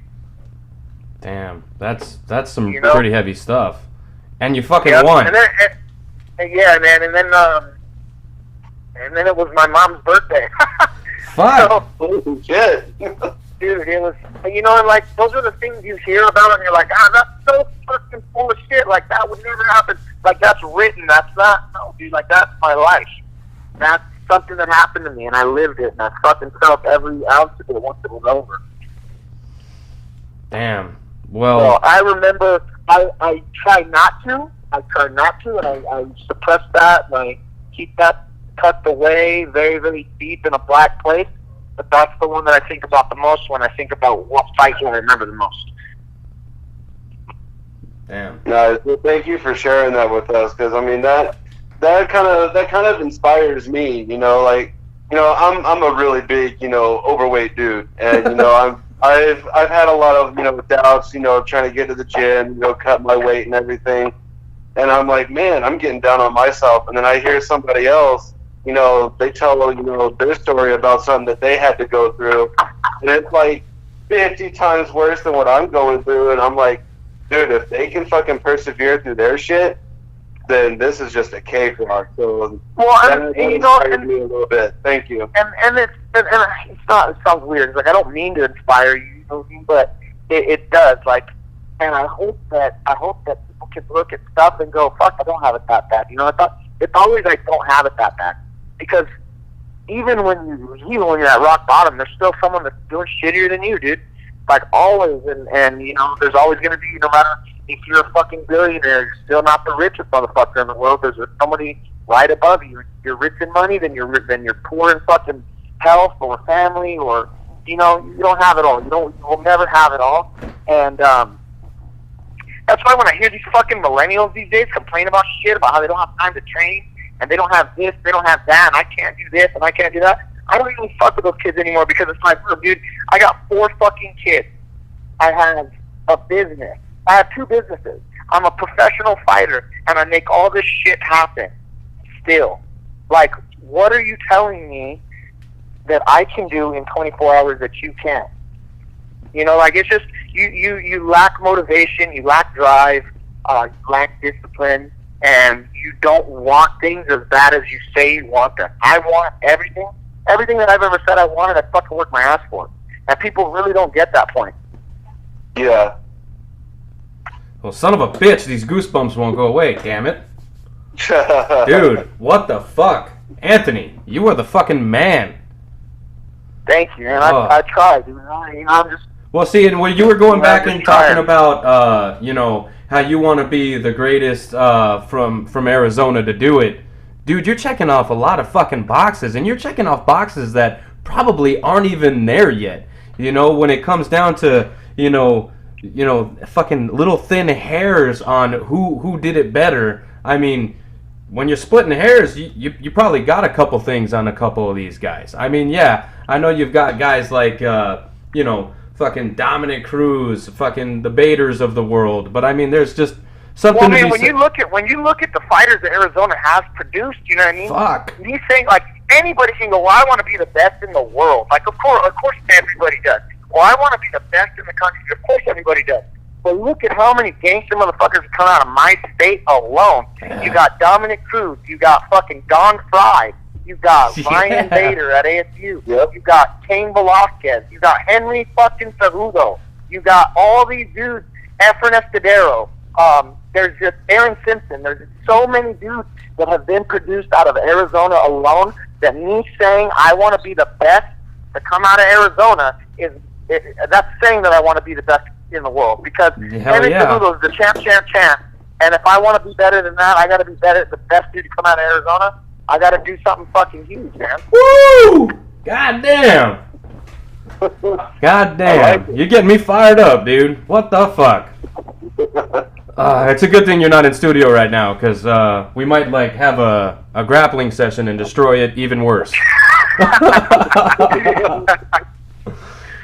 Damn, that's some pretty heavy stuff. And you fucking won. And then, yeah, man. And then it was my mom's birthday. Fuck. Holy shit. Dude, it was, you know, and like, those are the things you hear about, and you're like, that's so fucking full of shit. Like, that would never happen. Like, that's written. That's not, no, dude, like, that's my life. That's something that happened to me, and I lived it, and I fucking felt every ounce of it once it was over. Damn. Well, so I remember, I try not to, and I suppress that, and I keep that tucked away very, very deep in a black place. But that's the one that I think about the most when I think about what fight I remember the most. Damn. No, thank you for sharing that with us, because I mean that kind of inspires me. You know, like, you know, I'm a really big, you know, overweight dude, and you know I've had a lot of, you know, doubts, you know, trying to get to the gym, you know, cut my weight and everything, and I'm like, man, I'm getting down on myself, and then I hear somebody else you know, they tell, you know, their story about something that they had to go through, and it's like 50 times worse than what I'm going through, and I'm like, dude, if they can fucking persevere through their shit, then this is just a cakewalk. So well, and you know, inspired me a little bit. Thank you. And it's not. It sounds weird. It's like I don't mean to inspire you, you know what I mean? But it does. Like, and I hope that people can look at stuff and go, fuck, I don't have it that bad. You know, it's always I don't have it that bad, because even when you're at rock bottom, there's still someone that's doing shittier than you, dude. Like always, and you know, there's always going to be, no matter if you're a fucking billionaire, you're still not the richest motherfucker in the world. There's somebody right above you. You're rich in money, then you're poor in fucking health or family, or you know, you don't have it all. You'll never have it all. And that's why when I hear these fucking millennials these days complain about shit about how they don't have time to train, and they don't have this, they don't have that, and I can't do this and I can't do that, I don't even fuck with those kids anymore, because it's like, dude, I got 4 fucking kids. I have a business. I have 2 businesses. I'm a professional fighter, and I make all this shit happen still. Like, what are you telling me that I can do in 24 hours that you can't? You know, like, it's just, you lack motivation, you lack drive, you lack discipline, and you don't want things as bad as you say you want them. I want everything that I've ever said I wanted, I fucking work my ass for. And people really don't get that point. Yeah. Well, son of a bitch, these goosebumps won't go away, damn it. Dude, what the fuck? Anthony, you are the fucking man. Thank you, man. I tried, dude. I'm just... Well, see, and when you were going back and talking about, you know, how you want to be the greatest from Arizona to do it, dude, you're checking off a lot of fucking boxes, and you're checking off boxes that probably aren't even there yet. You know, when it comes down to, you know, fucking little thin hairs on who did it better. I mean, when you're splitting hairs, you probably got a couple things on a couple of these guys. I mean, yeah, I know you've got guys like, you know, fucking Dominic Cruz, fucking the Baders of the world, but I mean, there's just something. Well, I mean, when you look at the fighters that Arizona has produced, you know what I mean? Fuck. He's saying, like, anybody can go, well, I want to be the best in the world. Like, of course, everybody does. Well, I want to be the best in the country. Of course, everybody does. But look at how many gangster motherfuckers have come out of my state alone. You got Dominic Cruz. You got fucking Don Fry. You got Ryan Bader at ASU. Yep. You got Cain Velasquez. You got Henry fucking Cejudo. You got all these dudes. Efren Escudero. There's just Aaron Simpson. There's so many dudes that have been produced out of Arizona alone that me saying I want to be the best to come out of Arizona that's saying that I want to be the best in the world, because Henry Cejudo is the champ. And if I want to be better than that, I got to be the best dude to come out of Arizona. I got to do something fucking huge, man. Woo! God damn. God damn. Like, you're getting me fired up, dude. What the fuck? It's a good thing you're not in studio right now, because we might like have a grappling session and destroy it even worse.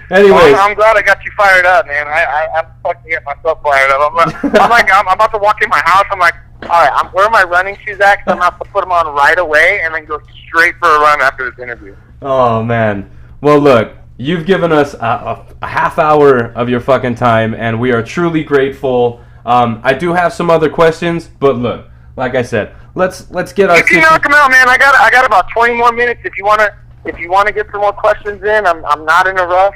Anyways, well, I'm glad I got you fired up, man. I'm fucking getting myself fired up. I'm about to walk in my house. I'm like, all right, I'm wearing my running shoes at, because I'm going to have to put them on right away and then go straight for a run after this interview. Oh, man. Well, look, you've given us a half hour of your fucking time, and we are truly grateful. I do have some other questions, but look, like I said, let's get our. You can knock them out, man. I got about 20 more minutes. If you want to get some more questions in, I'm not in a rush.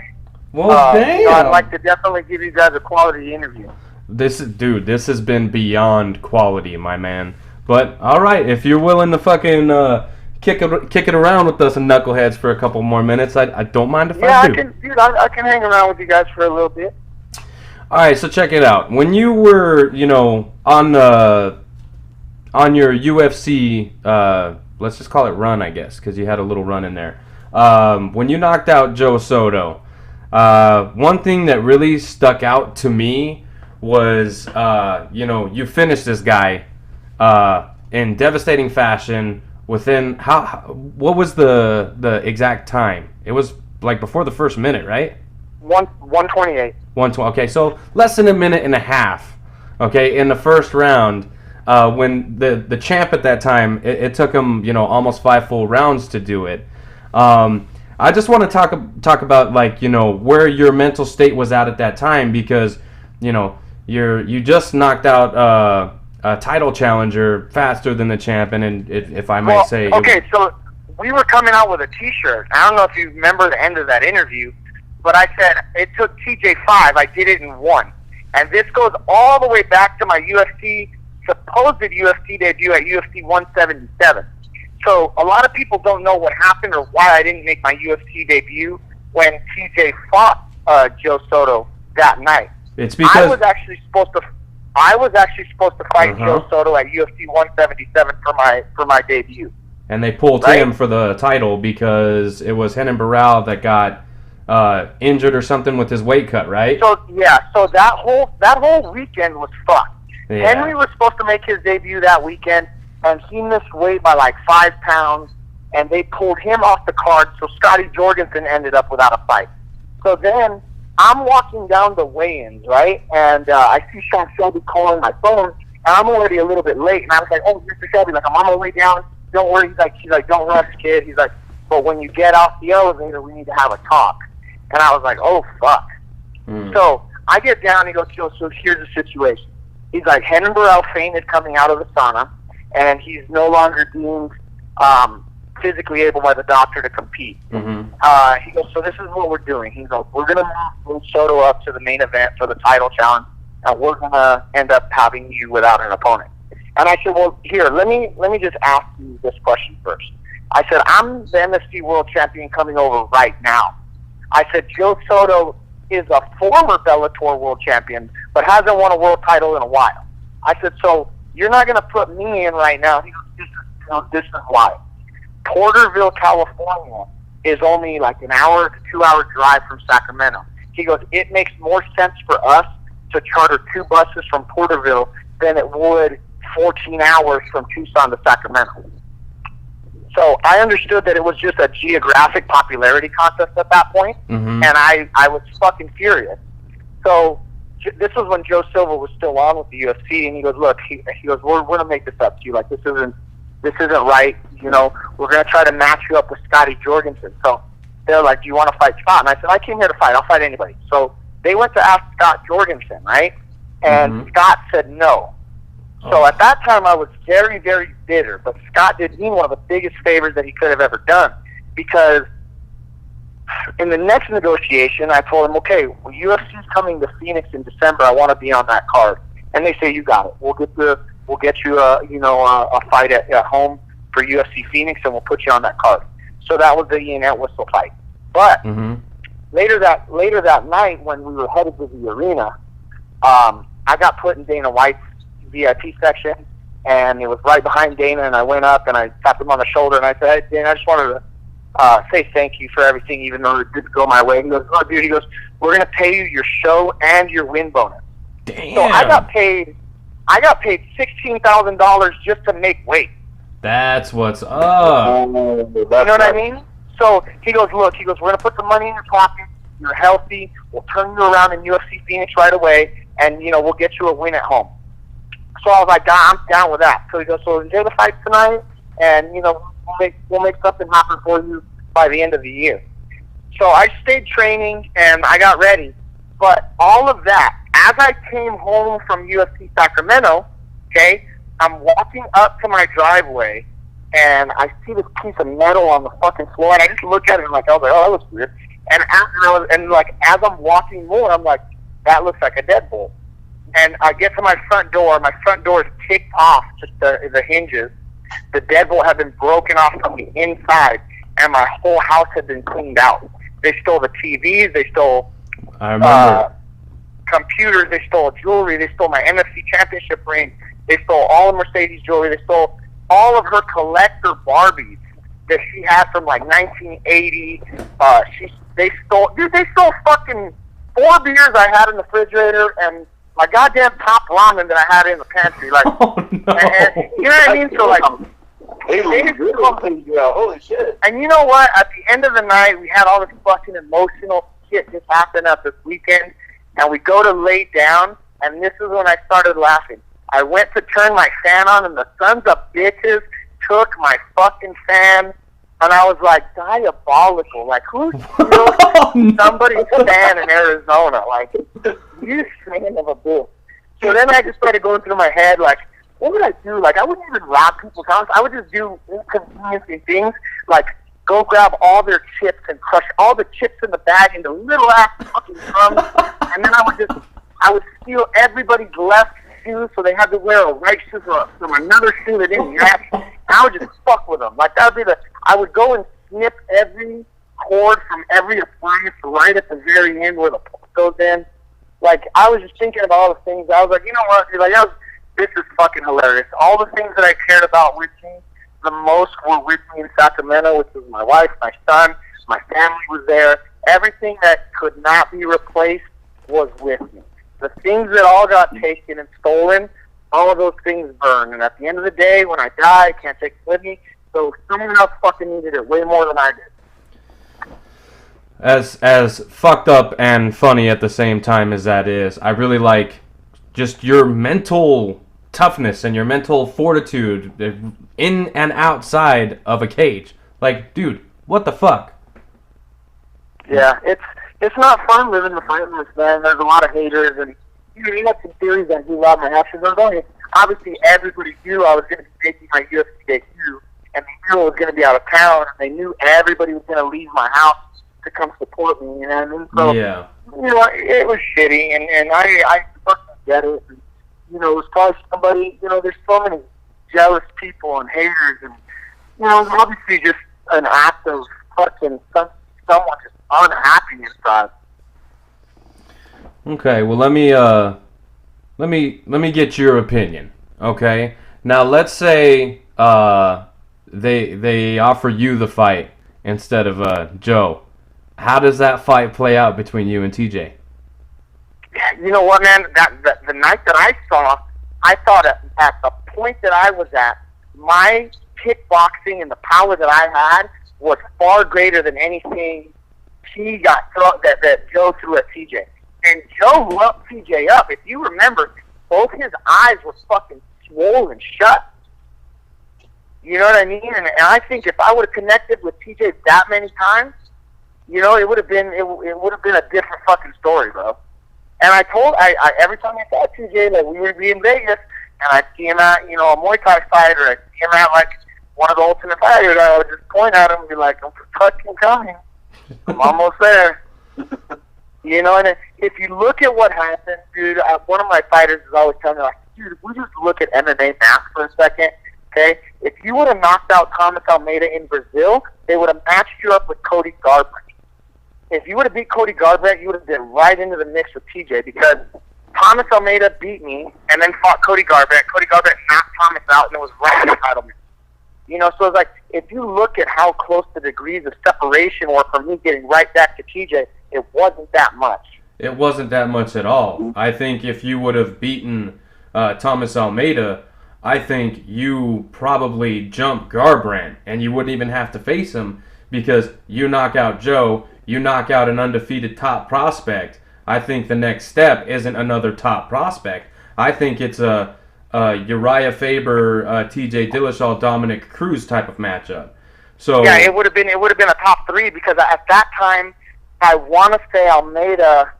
Well, damn. So I'd like to definitely give you guys a quality interview. This has been beyond quality, my man. But all right, if you're willing to fucking kick it around with us and knuckleheads for a couple more minutes, I don't mind if I do. I can hang around with you guys for a little bit. All right, so check it out. When you were, you know, on your UFC, let's just call it run, I guess, because you had a little run in there. When you knocked out Joe Soto, one thing that really stuck out to me was, you know, you finished this guy in devastating fashion within what was the exact time? It was like before the first minute, right? 1:28. 1:20. Okay, so less than a minute and a half. Okay, in the first round, when the champ at that time, it took him, you know, almost 5 full rounds to do it. I just want to talk about, like, you know, where your mental state was at that time, because, you know, you just knocked out a title challenger faster than the champ, and if I may say. Okay, so we were coming out with a T-shirt. I don't know if you remember the end of that interview, but I said it took TJ 5. I did it in 1. And this goes all the way back to my supposed UFC debut at UFC 177. So a lot of people don't know what happened or why I didn't make my UFC debut when TJ fought Joe Soto that night. It's because I was actually supposed to fight Joe Soto at UFC 177 for my debut. And they pulled him for the title because it was Renan Barão that got injured or something with his weight cut, right? So that whole weekend was fucked. Yeah. Henry was supposed to make his debut that weekend, and he missed weight by like 5 pounds, and they pulled him off the card. So Scotty Jorgensen ended up without a fight. So then I'm walking down the weigh-ins, right, and I see Sean Shelby calling my phone, and I'm already a little bit late, and I was like, "Oh, Mr. Shelby, like I'm on my way down. Don't worry." He's like, "Don't rush, kid." He's like, "But when you get off the elevator, we need to have a talk." And I was like, "Oh, fuck." So I get down, he goes, "So here's the situation." He's like, Renan Barão fainted coming out of the sauna, and he's no longer deemed physically able by the doctor to compete. He goes, "So this is what we're doing." He goes, "We're going to move Soto up to the main event for the title challenge, and we're going to end up having you without an opponent." And I said, "Well, here, let me just ask you this question first." I said, "I'm the MFC World Champion coming over right now." I said, "Joe Soto is a former Bellator World Champion, but hasn't won a world title in a while." I said, "So you're not going to put me in right now." He goes, "This is why. Porterville, California is only like an hour to 2 hour drive from Sacramento." He goes, "It makes more sense for us to charter 2 buses from Porterville than it would 14 hours from Tucson to Sacramento." So I understood that it was just a geographic popularity contest at that point, and I was fucking furious. So this was when Joe Silva was still on with the UFC, and he goes, "Look," he goes, "we're going to make this up to you. Like, this isn't right. You know, we're going to try to match you up with Scotty Jorgensen." So they're like, "Do you want to fight Scott?" And I said, "I came here to fight. I'll fight anybody." So they went to ask Scott Jorgensen, right? And Scott said no. So at that time, I was very, very bitter. But Scott did me one of the biggest favors that he could have ever done, because in the next negotiation, I told him, "Okay, well, UFC's coming to Phoenix in December. I want to be on that card." And they say, "You got it. We'll get you a fight at home for UFC Phoenix, and we'll put you on that card." So that was the Ian Entwistle fight. But later that night, when we were headed to the arena, I got put in Dana White's VIP section, and it was right behind Dana, and I went up and I tapped him on the shoulder and I said, "Hey, Dana, I just wanted to say thank you for everything, even though it didn't go my way." He goes, "Oh, dude," he goes, "we're going to pay you your show and your win bonus." Damn. So I got paid $16,000 just to make weight. That's what's up. You know what I mean? So he goes, "Look," he goes, "we're going to put some money in your pocket. You're healthy. We'll turn you around in UFC Phoenix right away, and, we'll get you a win at home." So I was like, "I'm down with that." So he goes, "So enjoy the fight tonight, and, we'll make something happen for you by the end of the year." So I stayed training, and I got ready. But all of that, as I came home from UFC Sacramento, okay, I'm walking up to my driveway, and I see this piece of metal on the fucking floor, and I just look at it, and I was like, "Oh, that looks weird." And as I'm walking more, I'm like, "That looks like a deadbolt." And I get to my front door. My front door is kicked off, just the hinges. The deadbolt had been broken off from the inside, and my whole house had been cleaned out. They stole the TVs. They stole computers. They stole jewelry. They stole my NFC championship ring. They stole all of Mercedes jewelry. They stole all of her collector Barbies that she had from like 1980. They stole fucking 4 beers I had in the refrigerator and my goddamn top ramen that I had in the pantry. Like, Oh, no. and you know what I mean? So like, holy shit. and you know what? At the end of the night, we had all this fucking emotional shit just happen at this weekend, and we go to lay down, and this is when I started laughing. I went to turn my fan on, and the sons of bitches took my fucking fan, and I was like, diabolical. Like, who steals somebody's fan in Arizona? Like, you son of a bitch. So then I just started going through my head, like, what would I do? Like, I wouldn't even rob people's houses. I would just do inconveniencing things, like go grab all their chips and crush all the chips in the bag into little ass fucking crumbs, and then I would steal everybody's left shoe so they had to wear a right shoe from another shoe that didn't match. And I would just fuck with them. Like, that would be I would go and snip every cord from every appliance right at the very end where the plug goes in. Like, I was just thinking about all the things. I was like, you know what, dude? Like, this is fucking hilarious. All the things that I cared about with me, the most were with me in Sacramento, which was my wife, my son, my family was there. Everything that could not be replaced was with me. The things that all got taken and stolen, all of those things burn. And at the end of the day, when I die, I can't take it with me. So someone else fucking needed it way more than I did. As fucked up and funny at the same time as that is, I really like just your mental toughness and your mental fortitude in and outside of a cage. Like, dude, what the fuck? Yeah, it's not fun living the fightless, man. There's a lot of haters, and you got some theories that do rob my actions. Obviously, everybody knew I was going to be making my UFC debut, and they knew I was going to be out of town, and they knew everybody was going to leave my house to come support me, you know what I mean? So, yeah. You know, it was shitty, and I fucking get it. And, you know, it was probably somebody, you know, there's so many jealous people and haters, and, you know, it was obviously just an act of fucking someone just unhappy inside. Okay, well, let me get your opinion. Okay, now let's say they offer you the fight instead of Joe. How does that fight play out between you and TJ? You know what, man? The night that I saw, I thought at the point that I was at, my kickboxing and the power that I had was far greater than anything that Joe threw at TJ. And Joe loved TJ up. If you remember, both his eyes were fucking swollen shut. You know what I mean? And I think if I would have connected with TJ that many times, you know, it would have been a different fucking story, bro. And I every time I saw TJ, like, we would be in Vegas, and I'd see him at, you know, a Muay Thai fight, or I'd see him at, like, one of the Ultimate Fighters, I would just point at him and be like, I'm fucking coming. I'm almost there. You know, and if you look at what happened, dude, one of my fighters is always telling me, like, dude, if we just look at MMA math for a second, okay, if you would have knocked out Thomas Almeida in Brazil, they would have matched you up with Cody Garbrandt. If you would have beat Cody Garbrandt, you would have been right into the mix with TJ, because Thomas Almeida beat me and then fought Cody Garbrandt. Cody Garbrandt knocked Thomas out, and it was right entitlement. You know, so it's like, if you look at how close the degrees of separation were from me getting right back to TJ, it wasn't that much. It wasn't that much at all. I think if you would have beaten Thomas Almeida, I think you probably jump Garbrandt, and you wouldn't even have to face him, because you knock out Joe, you knock out an undefeated top prospect. I think the next step isn't another top prospect. I think it's a Uriah Faber, T.J. Dillashaw, Dominic Cruz type of matchup. So yeah, it would have been a top three, because at that time, I want to say Almeida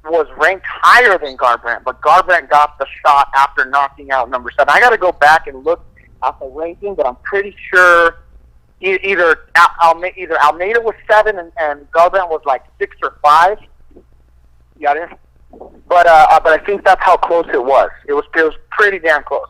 was ranked higher than Garbrandt, but Garbrandt got the shot after knocking out number 7. I got to go back and look at the ranking, but I'm pretty sure either Almeida was 7 and Garbrandt was like 6 or 5. You got it? But I think that's how close it was. It was pretty damn close.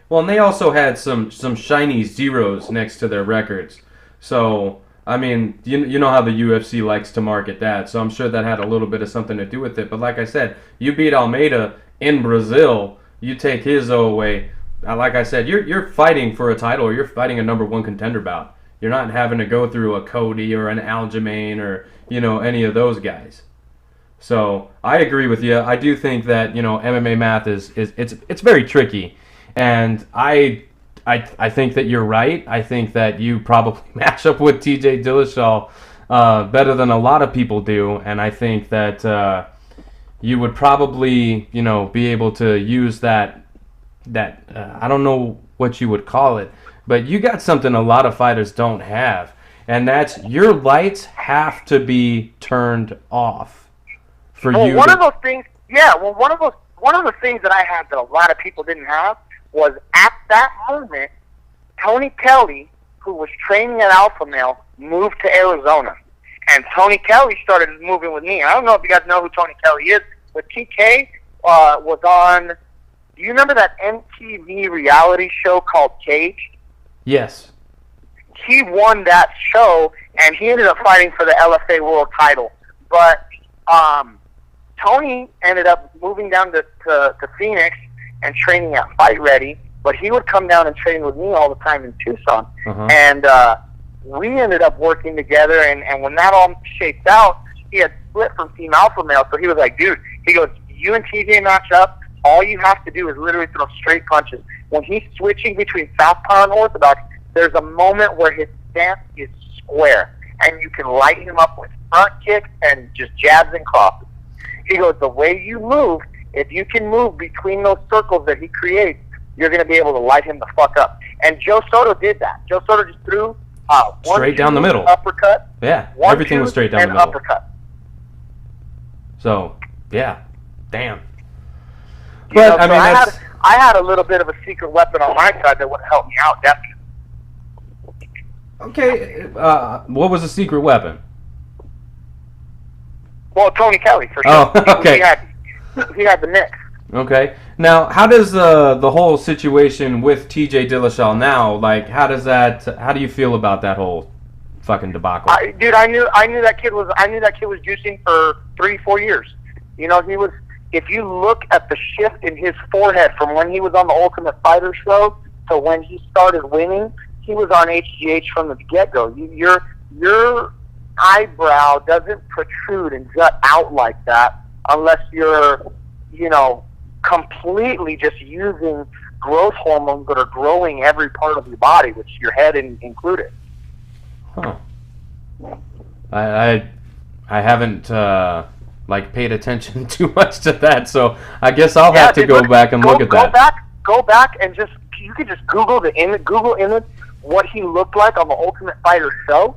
Well, and they also had some shiny zeros next to their records. So, I mean, you know how the UFC likes to market that. So I'm sure that had a little bit of something to do with it. But like I said, you beat Almeida in Brazil. You take his O away. Like I said, you're fighting for a title, or you're fighting a number 1 contender bout. You're not having to go through a Cody or an Aljamain or, you know, any of those guys. So I agree with you. I do think that, you know, MMA math it's very tricky, and I think that you're right. I think that you probably match up with T.J. Dillashaw better than a lot of people do, and I think that you would probably, you know, be able to use that I don't know what you would call it, but you got something a lot of fighters don't have, and that's your lights have to be turned off for you. One of those things, yeah. Well, one of the things that I had that a lot of people didn't have was at that moment, Tony Kelly, who was training at Alpha Male, moved to Arizona, and Tony Kelly started moving with me. I don't know if you guys know who Tony Kelly is, but TK was on. Do you remember that MTV reality show called Caged? Yes. He won that show, and he ended up fighting for the LFA world title. But Tony ended up moving down to Phoenix and training at Fight Ready, but he would come down and train with me all the time in Tucson. And we ended up working together, and when that all shaped out, he had split from Team Alpha Male, so he was like, dude, he goes, you and TJ match up, all you have to do is literally throw straight punches. When he's switching between southpaw and orthodox, there's a moment where his stance is square, and you can light him up with front kicks and just jabs and crosses. He goes, the way you move, if you can move between those circles that he creates, you're going to be able to light him the fuck up. And Joe Soto did that. Joe Soto just threw straight down the middle. Uppercut. Yeah, everything was straight down the middle. Uppercut. So, yeah, damn. But I mean, I had a little bit of a secret weapon on my side that would help me out, definitely. Okay, what was the secret weapon? Well, Tony Kelly, for sure. Oh, okay. He had the mix. Okay. Now, how does the whole situation with TJ Dillashaw now, like, how do you feel about that whole fucking debacle? Dude, I knew that kid was juicing for 3-4 years. You know, he was. If you look at the shift in his forehead from when he was on the Ultimate Fighter show to when he started winning, he was on HGH from the get-go. Your eyebrow doesn't protrude and jut out like that unless you're, completely just using growth hormones that are growing every part of your body, which your head included. Huh. I haven't paid attention too much to that, so I guess I'll have to go back and look at that. Go back and you can just Google image what he looked like on the Ultimate Fighter show,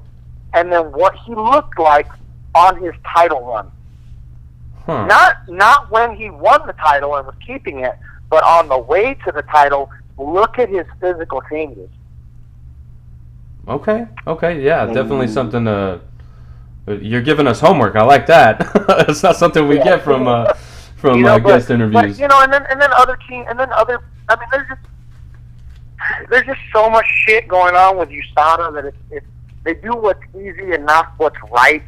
and then what he looked like on his title run. Huh. Not when he won the title and was keeping it, but on the way to the title. Look at his physical changes. Okay, yeah, definitely something to. You're giving us homework. I like that. It's not something we get from guest interviews. But, and then other teams, and then other. I mean, there's just so much shit going on with USADA that they do what's easy and not what's right.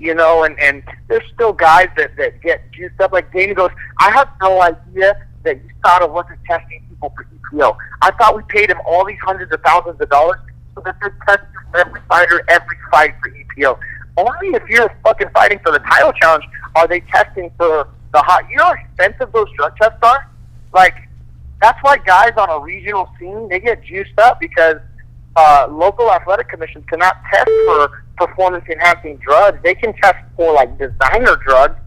And there's still guys that get juiced up. Like Dana goes, I have no idea that USADA wasn't testing people for EPO. I thought we paid him all these hundreds of thousands of dollars so that they're testing every fighter every fight for EPO. Only if you're fucking fighting for the title challenge are they testing for the hot. You know how expensive those drug tests are? Like, that's why guys on a regional scene, they get juiced up because local athletic commissions cannot test for performance-enhancing drugs. They can test for, like, designer drugs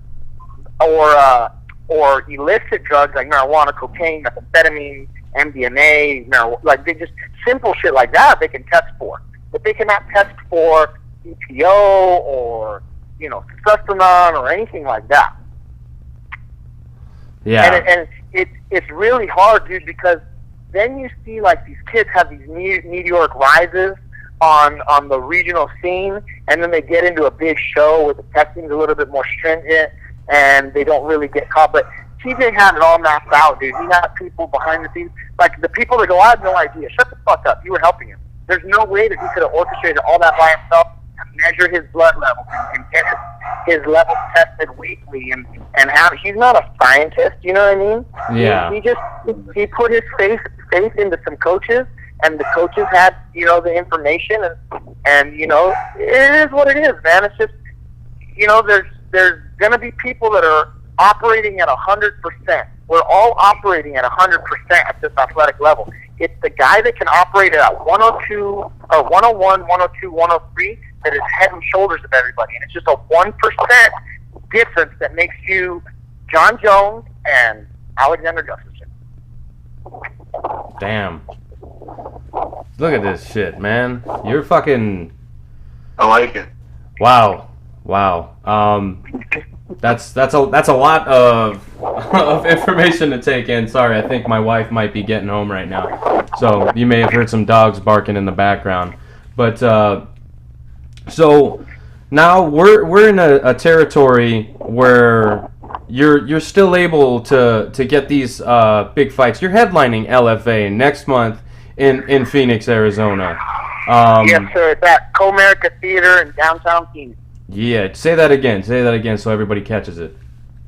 or illicit drugs like marijuana, cocaine, methamphetamine, MDMA, like they just simple shit like that they can test for. But they cannot test for EPO or, testosterone or anything like that. Yeah. And it's really hard, dude, because then you see, like, these kids have these meteoric rises on the regional scene, and then they get into a big show where the testing's a little bit more stringent, and they don't really get caught. But TJ had it all mapped out, dude. He had people behind the scenes. Like, the people that go, I have no idea. Shut the fuck up. You were helping him. There's no way that he could have orchestrated all that by himself and measure his blood level and get his levels tested weekly and have. He's not a scientist, you know what I mean? Yeah. He put his faith into some coaches, and the coaches had, the information, and it is what it is, man. It's just, there's going to be people that are operating at 100%. We're all operating at 100% at this athletic level. It's the guy that can operate at 102 or 101, 102, 103 that is head and shoulders of everybody. And it's just a 1% difference that makes you John Jones and Alexander Gustafsson. Damn. Look at this shit, man. You're fucking... I like it. Wow. That's a lot of information to take in. Sorry, I think my wife might be getting home right now, so you may have heard some dogs barking in the background. But so now we're in a territory where you're still able to get these big fights. You're headlining LFA next month in Phoenix, Arizona. Yes, sir. It's at Comerica Theater in downtown Phoenix. Yeah, say that again so everybody catches it.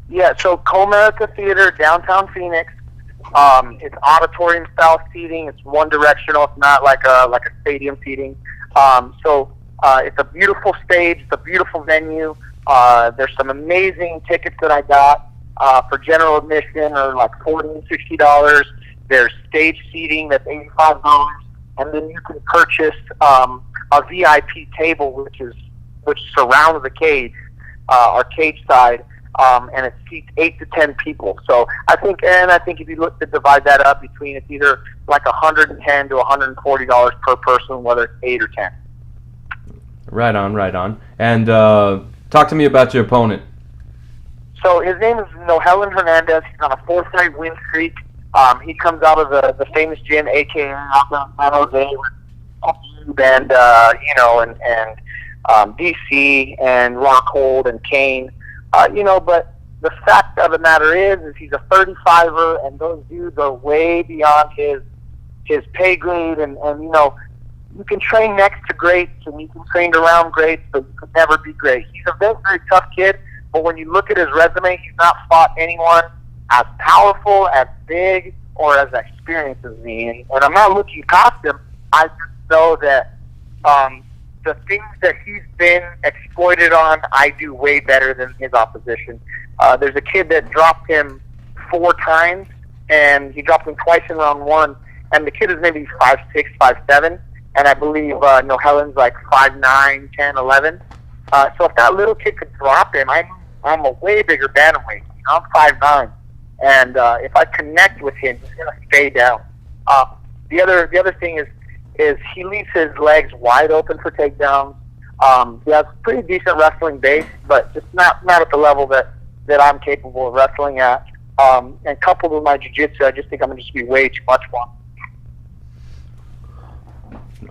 Yeah, so Comerica Theater, downtown Phoenix. It's auditorium-style seating. It's one directional. It's not like a stadium seating. So it's a beautiful stage. It's a beautiful venue. There's some amazing tickets that I got for general admission, or like $40 and $60. There's stage seating that's $85, and then you can purchase a VIP table, which surrounds the cage, our cage side, and it seats 8 to 10 people. So I think if you look to divide that up between, it's either like $110 to $140 per person, whether it's 8 or 10. Right on. And talk to me about your opponent. So his name is Nohelen Hernandez. He's on a 4-fight win streak. He comes out of the famous gym, aka out of San Jose, and DC and Rockhold and Kane, but the fact of the matter is he's a 35er, and those dudes are way beyond his pay grade, and you can train next to greats and you can train around greats, but you can never be great. He's a very, very tough kid, but when you look at his resume, he's not fought anyone as powerful, as big, or as experienced as me, and I'm not looking past him. I just know that the things that he's been exploited on, I do way better than his opposition. There's a kid that dropped him 4 times, and he dropped him twice in round 1, and the kid is maybe 5'6", 5'7", and I believe Nohelen's like 5'9", 10, 11. So if that little kid could drop him, I'm a way bigger bantamweight. I'm 5'9", and if I connect with him, he's gonna stay down. The other thing is he leaves his legs wide open for takedowns. He has pretty decent wrestling base, but just not at the level that I'm capable of wrestling at. And coupled with my jiu-jitsu, I just think I'm going to just be way too much for him.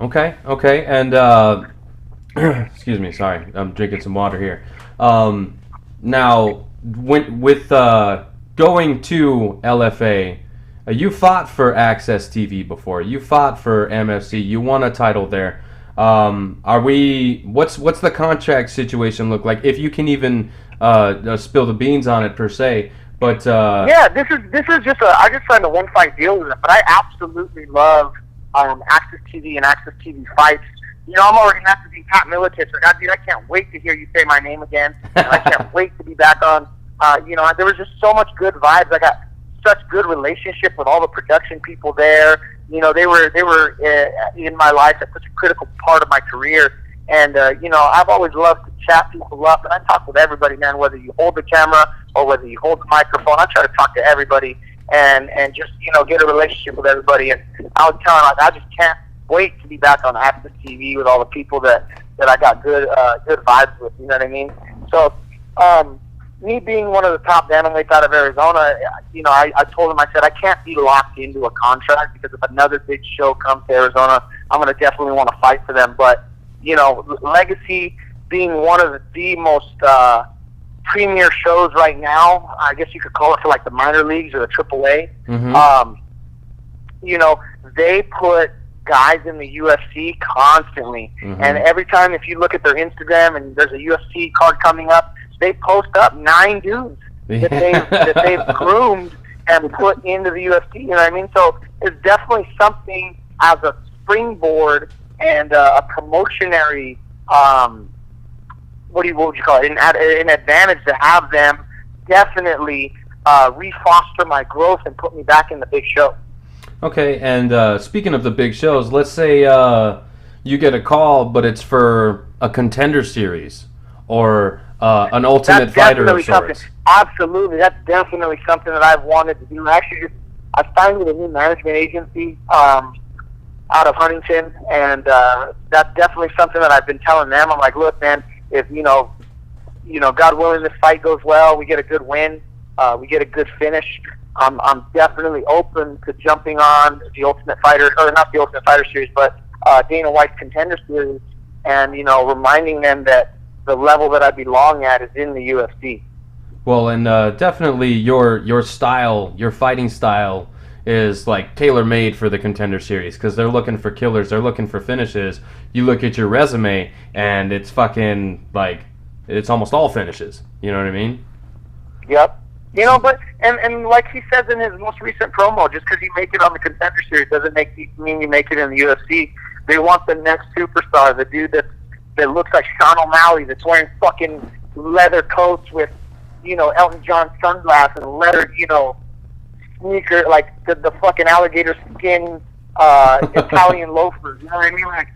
Okay. And excuse me, sorry, I'm drinking some water here. Now, with going to LFA, you fought for Access TV before. You fought for MFC. You won a title there. What's the contract situation look like? If you can even spill the beans on it per se. But yeah, this is just I just signed a 1-fight deal with them, but I absolutely love Access TV and Access TV fights. I'm already not to be top military, so I can't wait to hear you say my name again. And I can't wait to be back on. There was just so much good vibes. I got such good relationship with all the production people there. They were in my life at such a critical part of my career. And, I've always loved to chat people up. And I talk with everybody, man, whether you hold the camera or whether you hold the microphone. I try to talk to everybody and just, get a relationship with everybody. And I was telling I just can't wait to be back on Access TV with all the people that I got good vibes with. You know what I mean? So, me being one of the top bantamweights out of Arizona, I told him, I said, I can't be locked into a contract because if another big show comes to Arizona, I'm going to definitely want to fight for them. But, Legacy being one of the most premier shows right now, I guess you could call it for like the minor leagues or the AAA, they put guys in the UFC constantly. And every time if you look at their Instagram and there's a UFC card coming up, they post up 9 dudes that they've groomed and put into the UFC. You know what I mean? So it's definitely something as a springboard and a promotionary, what would you call it? An advantage to have them definitely re-foster my growth and put me back in the big show. Okay, and speaking of the big shows, let's say you get a call, but it's for a Contender Series or an Ultimate Fighter of sorts. Absolutely, that's definitely something that I've wanted to do. Actually, I signed with a new management agency out of Huntington, and that's definitely something that I've been telling them. I'm like, look, man, if God willing, this fight goes well, we get a good win, we get a good finish. I'm definitely open to jumping on the Ultimate Fighter, or not the Ultimate Fighter series, but Dana White's Contender Series, and reminding them that the level that I belong at is in the UFC. Well, and definitely your style, your fighting style, is like tailor-made for the Contender Series, because they're looking for killers, they're looking for finishes. You look at your resume, and it's fucking like it's almost all finishes. You know what I mean? Yep. But and like he says in his most recent promo, just because you make it on the Contender Series doesn't mean you make it in the UFC. They want the next superstar, the dude that looks like Sean O'Malley, that's wearing fucking leather coats with, Elton John sunglasses and leather, sneaker, like the fucking alligator skin Italian loafers. You know what I mean? Like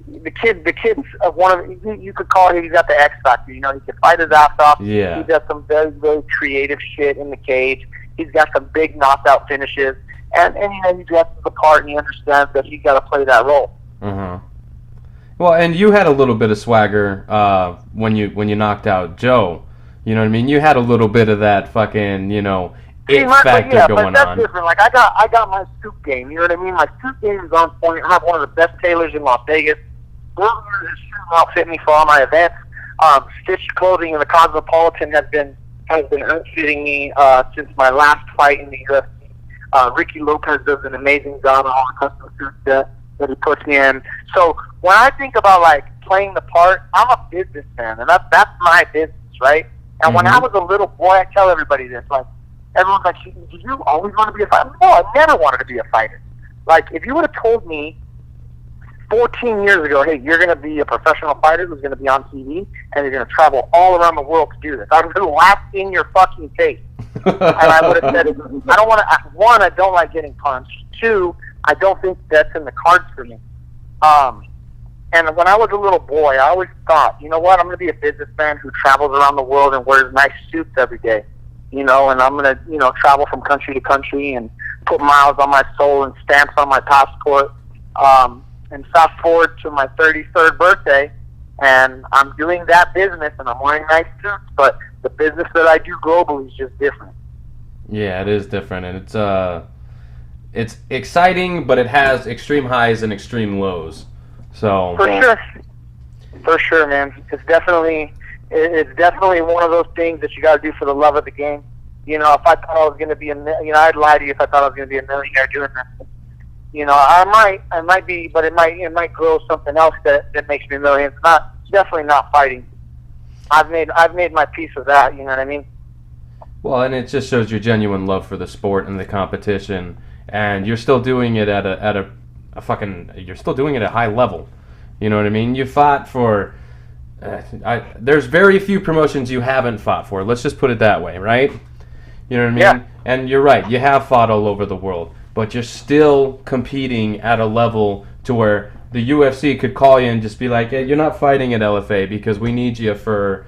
the kid's of one of you could call it. He's got the X factor. He can fight his ass off. Yeah. He does some very, very creative shit in the cage. He's got some big knockout finishes, and he dresses the part, and he understands that he's got to play that role. Well, and you had a little bit of swagger when you knocked out Joe. You know what I mean? You had a little bit of that fucking, it factor going but that's on. different. Like I got my suit game. You know what I mean? My suit game is on point. I have one of the best tailors in Las Vegas. Burger is outfit me for all my events. Stitched Clothing in the Cosmopolitan has been outfitting me since my last fight in the UFC. Ricky Lopez does an amazing job on all the custom suits that he puts me in. So when I think about like playing the part, I'm a businessman, and that's my business, right? And when I was a little boy, I tell everybody this, like, everyone's like, did you always want to be a fighter? No, I never wanted to be a fighter. Like, if you would have told me 14 years ago, hey, you're going to be a professional fighter who's going to be on TV, and you're going to travel all around the world to do this, I would have laughed in your fucking face. And I would have said, I don't want to, one, I don't like getting punched. Two, I don't think that's in the cards for me. And when I was a little boy, I always thought, you know what, I'm going to be a businessman who travels around the world and wears nice suits every day. And I'm going to, travel from country to country and put miles on my soul and stamps on my passport. And fast forward to my 33rd birthday, and I'm doing that business, and I'm wearing nice suits, but the business that I do globally is just different. Yeah, it is different, and it's exciting, but it has extreme highs and extreme lows. So for sure, man. It's definitely one of those things that you got to do for the love of the game. If I thought I was going to be I'd lie to you if I thought I was going to be a millionaire doing this. I might be, but it might grow something else that makes me millions. Definitely not fighting. I've made my peace with that. You know what I mean? Well, and it just shows your genuine love for the sport and the competition, and you're still doing it you're still doing it at a high level. You know what I mean? You fought for. There's very few promotions you haven't fought for. Let's just put it that way, right? You know what I mean? Yeah. And you're right. You have fought all over the world, but you're still competing at a level to where the UFC could call you and just be like, hey, you're not fighting at LFA because we need you for,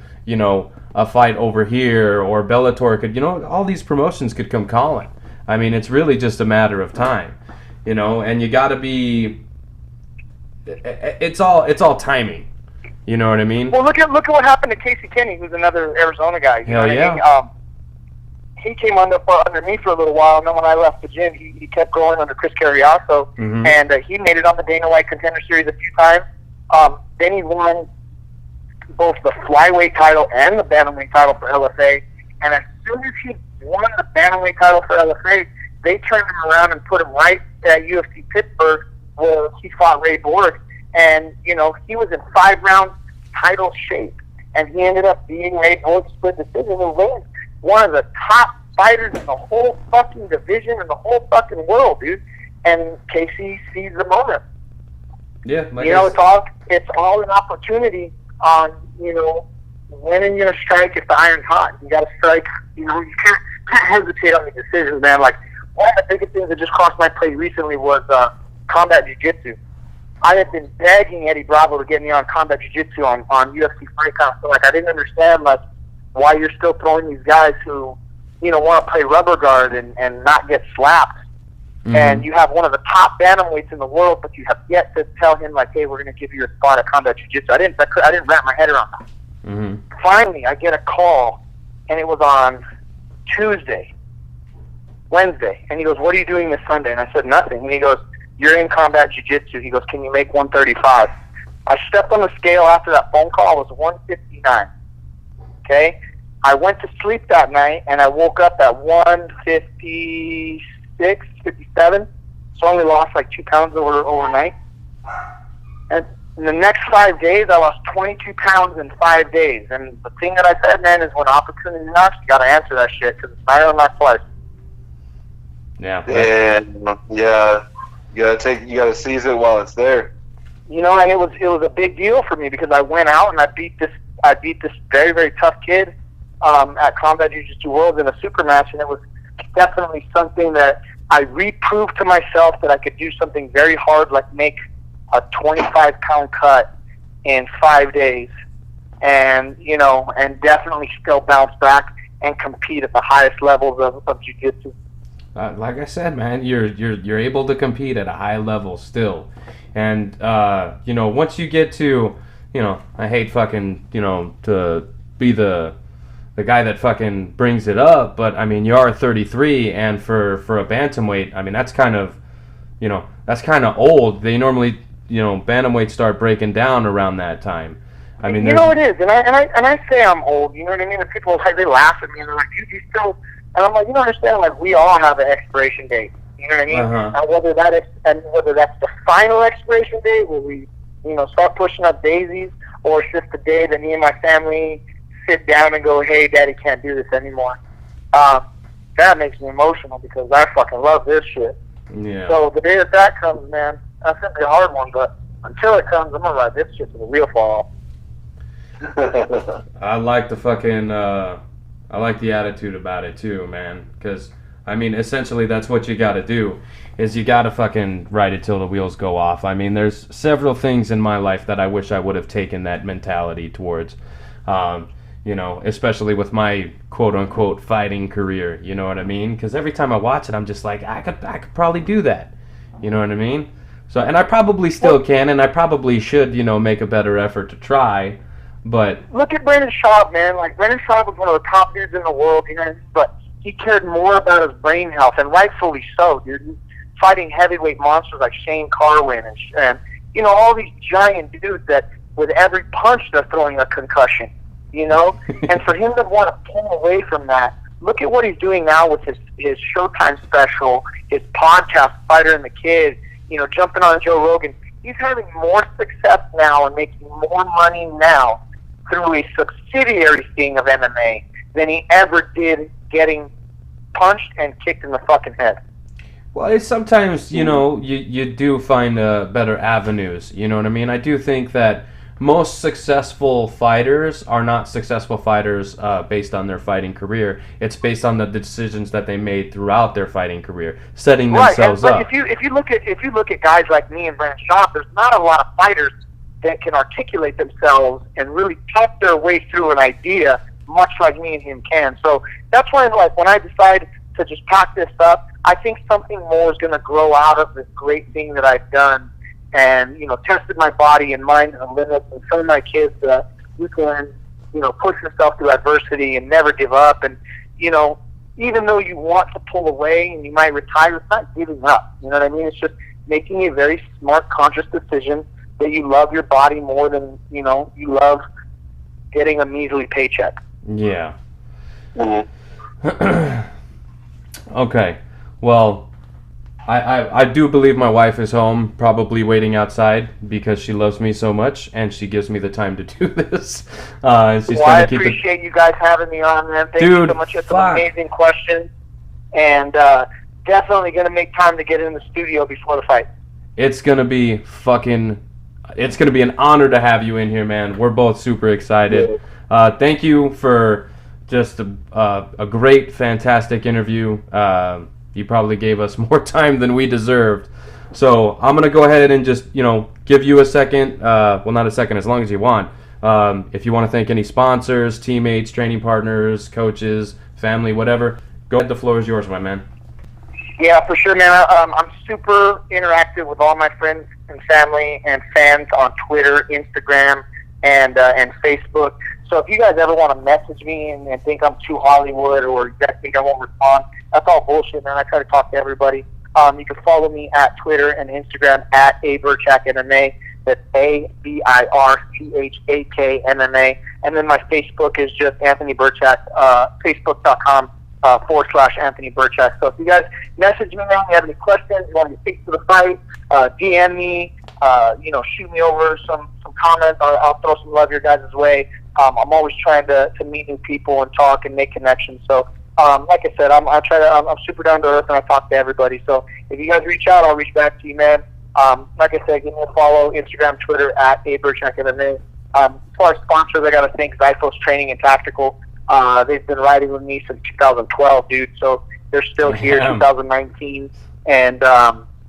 a fight over here, or Bellator could, all these promotions could come calling. I mean, it's really just a matter of time, and you got to be. It's all timing. You know what I mean? Well, look at what happened to Casey Kenny, who's another Arizona guy. Hell yeah. I mean? He came under me for a little while, and then when I left the gym, he kept going under Chris Carriazo, and he made it on the Dana White Contender Series a few times. Then he won both the flyweight title and the bantamweight title for LFA, and as soon as he won the bantamweight title for LFA, they turned him around and put him right at UFC Pittsburgh, where he fought Ray Borg, and he was in 5-round title shape, and he ended up beating Ray Borg's split decision and Ray's one of the top fighters in the whole fucking division in the whole fucking world, dude. And Casey sees the moment. Yeah, it's all an opportunity on when are you gonna strike if the iron's hot? You gotta strike. You can't hesitate on the decisions, man. Like one of the biggest things that just crossed my plate recently was combat jiu-jitsu. I had been begging Eddie Bravo to get me on combat jiu-jitsu on UFC Fight Camp. So I didn't understand why you're still throwing these guys who want to play rubber guard and not get slapped and you have one of the top bantamweights in the world, but you have yet to tell him, like, hey, we're going to give you a spot at combat jiu-jitsu. I didn't wrap my head around that. Finally, I get a call, and it was on Wednesday, and he goes, what are you doing this Sunday? And I said, nothing. And he goes, you're in combat jiu-jitsu. He goes, can you make 135? I stepped on the scale after that phone call. It was 159. Okay? I went to sleep that night, and I woke up at 156, 57. So I only lost like 2 pounds overnight. And in the next 5 days, I lost 22 pounds in 5 days. And the thing that I said, man, is when opportunity knocks, you got to answer that shit, because it's not on my twice. Yeah. Yeah. You gotta seize it while it's there. You know, and it was a big deal for me, because I went out and I beat this very, very tough kid at Combat Jiu-Jitsu Worlds in a super match, and it was definitely something that I reproved to myself that I could do something very hard, like make a 25-pound cut in 5 days, and and definitely still bounce back and compete at the highest levels of jiu-jitsu. Like I said, man, you're able to compete at a high level still, and once you get to, I hate fucking to be the guy that fucking brings it up, but I mean, you are 33, and for a bantamweight, I mean, that's kind of old. They normally, bantamweights start breaking down around that time. I mean, it is, and I say I'm old. You know what I mean? And people, like, they laugh at me and they're like, you still. And I'm like, you don't understand, like, we all have an expiration date. You know what I mean? And whether that's the final expiration date where we, start pushing up daisies, or it's just the day that me and my family sit down and go, hey, Daddy can't do this anymore. That makes me emotional, because I fucking love this shit. Yeah. So the day that comes, man, that's going to be a hard one, but until it comes, I'm going to ride this shit to the real fall. I like the fucking... I like the attitude about it too, man. Because, I mean, essentially that's what you got to do, is you got to fucking ride it till the wheels go off. I mean, there's several things in my life that I wish I would have taken that mentality towards, especially with my quote-unquote fighting career, you know what I mean? Because every time I watch it, I'm just like, I could probably do that, you know what I mean? So, and I probably still can, and I probably should, make a better effort to try. But look at Brendan Schaub, man. Like, Brendan Schaub was one of the top dudes in the world, but he cared more about his brain health, and rightfully so, dude. Fighting heavyweight monsters like Shane Carwin and all these giant dudes that with every punch they're throwing a concussion, And for him to want to pull away from that, look at what he's doing now with his Showtime special, his podcast, Fighter and the Kid, jumping on Joe Rogan. He's having more success now and making more money now through a subsidiary thing of MMA than he ever did getting punched and kicked in the fucking head. Well, it's sometimes, you do find better avenues, you know what I mean? I do think that most successful fighters are not successful fighters based on their fighting career. It's based on the decisions that they made throughout their fighting career, setting themselves up. If you look at guys like me and Brendan Schaub, there's not a lot of fighters that can articulate themselves and really talk their way through an idea, much like me and him can. So that's why, like, when I decide to just pack this up, I think something more is going to grow out of this great thing that I've done, and tested my body and mind to the limits, and shown my kids that you can push yourself through adversity and never give up. And even though you want to pull away and you might retire, it's not giving up. You know what I mean? It's just making a very smart, conscious decision that you love your body more than you love getting a measly paycheck. Yeah. Okay. Well, I do believe my wife is home, probably waiting outside, because she loves me so much and she gives me the time to do this. I appreciate you guys having me on, man. Thank you so much. It's an amazing question, and definitely going to make time to get in the studio before the fight. It's going to be an honor to have you in here, man. We're both super excited. Thank you for just a great, fantastic interview. You probably gave us more time than we deserved. So I'm going to go ahead and just, give you a second. Well, not a second, as long as you want. If you want to thank any sponsors, teammates, training partners, coaches, family, whatever, go ahead. The floor is yours, my man. Yeah, for sure, man. I'm super interactive with all my friends and family and fans on Twitter, Instagram, and Facebook. So if you guys ever want to message me and think I'm too Hollywood or you guys think I won't respond, that's all bullshit, man. I try to talk to everybody. You can follow me at Twitter and Instagram at Birchak MMA. That's ABIRCHAK MMA. And then my Facebook is just Anthony Birchak, Facebook.com. /Anthony Birchak. So if you guys message me now, you have any questions, you want to speak to the fight, DM me, shoot me over some comments. I'll throw some love your guys' way. I'm always trying to meet new people and talk and make connections. So like I said, I'm super down to earth and I talk to everybody. So if you guys reach out, I'll reach back to you, man. Like I said, give me a follow, Instagram, Twitter at Birchak MMA. As far as sponsors, I got to thank Zyphos Training and Tactical. They've been riding with me since 2012, dude. So they're still here, 2019. And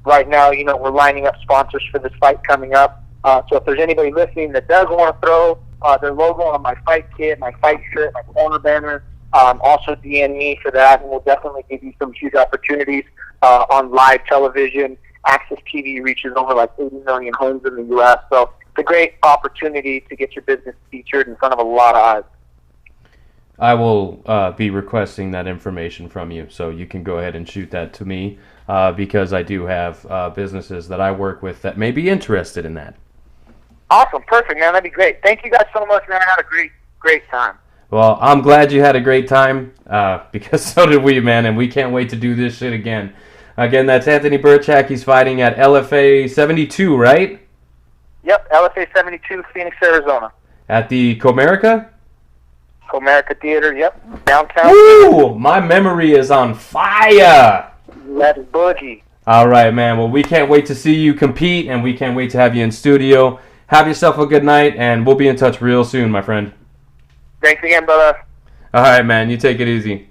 right now, we're lining up sponsors for this fight coming up. So if there's anybody listening that does want to throw their logo on my fight kit, my fight shirt, my corner banner, also DM me for that, and we'll definitely give you some huge opportunities on live television. Access TV reaches over like 80 million homes in the U.S. So it's a great opportunity to get your business featured in front of a lot of eyes. I will be requesting that information from you, so you can go ahead and shoot that to me because I do have businesses that I work with that may be interested in that. Awesome. Perfect, man. That'd be great. Thank you guys so much, man. I had a great time. Well, I'm glad you had a great time because so did we, man, and we can't wait to do this shit again. Again, that's Anthony Birchak. He's fighting at LFA 72, right? Yep, LFA 72, Phoenix, Arizona. At the Comerica? Comerica Theater, yep, downtown. Woo! My memory is on fire! Let's boogie. All right, man. Well, we can't wait to see you compete, and we can't wait to have you in studio. Have yourself a good night, and we'll be in touch real soon, my friend. Thanks again, brother. All right, man. You take it easy.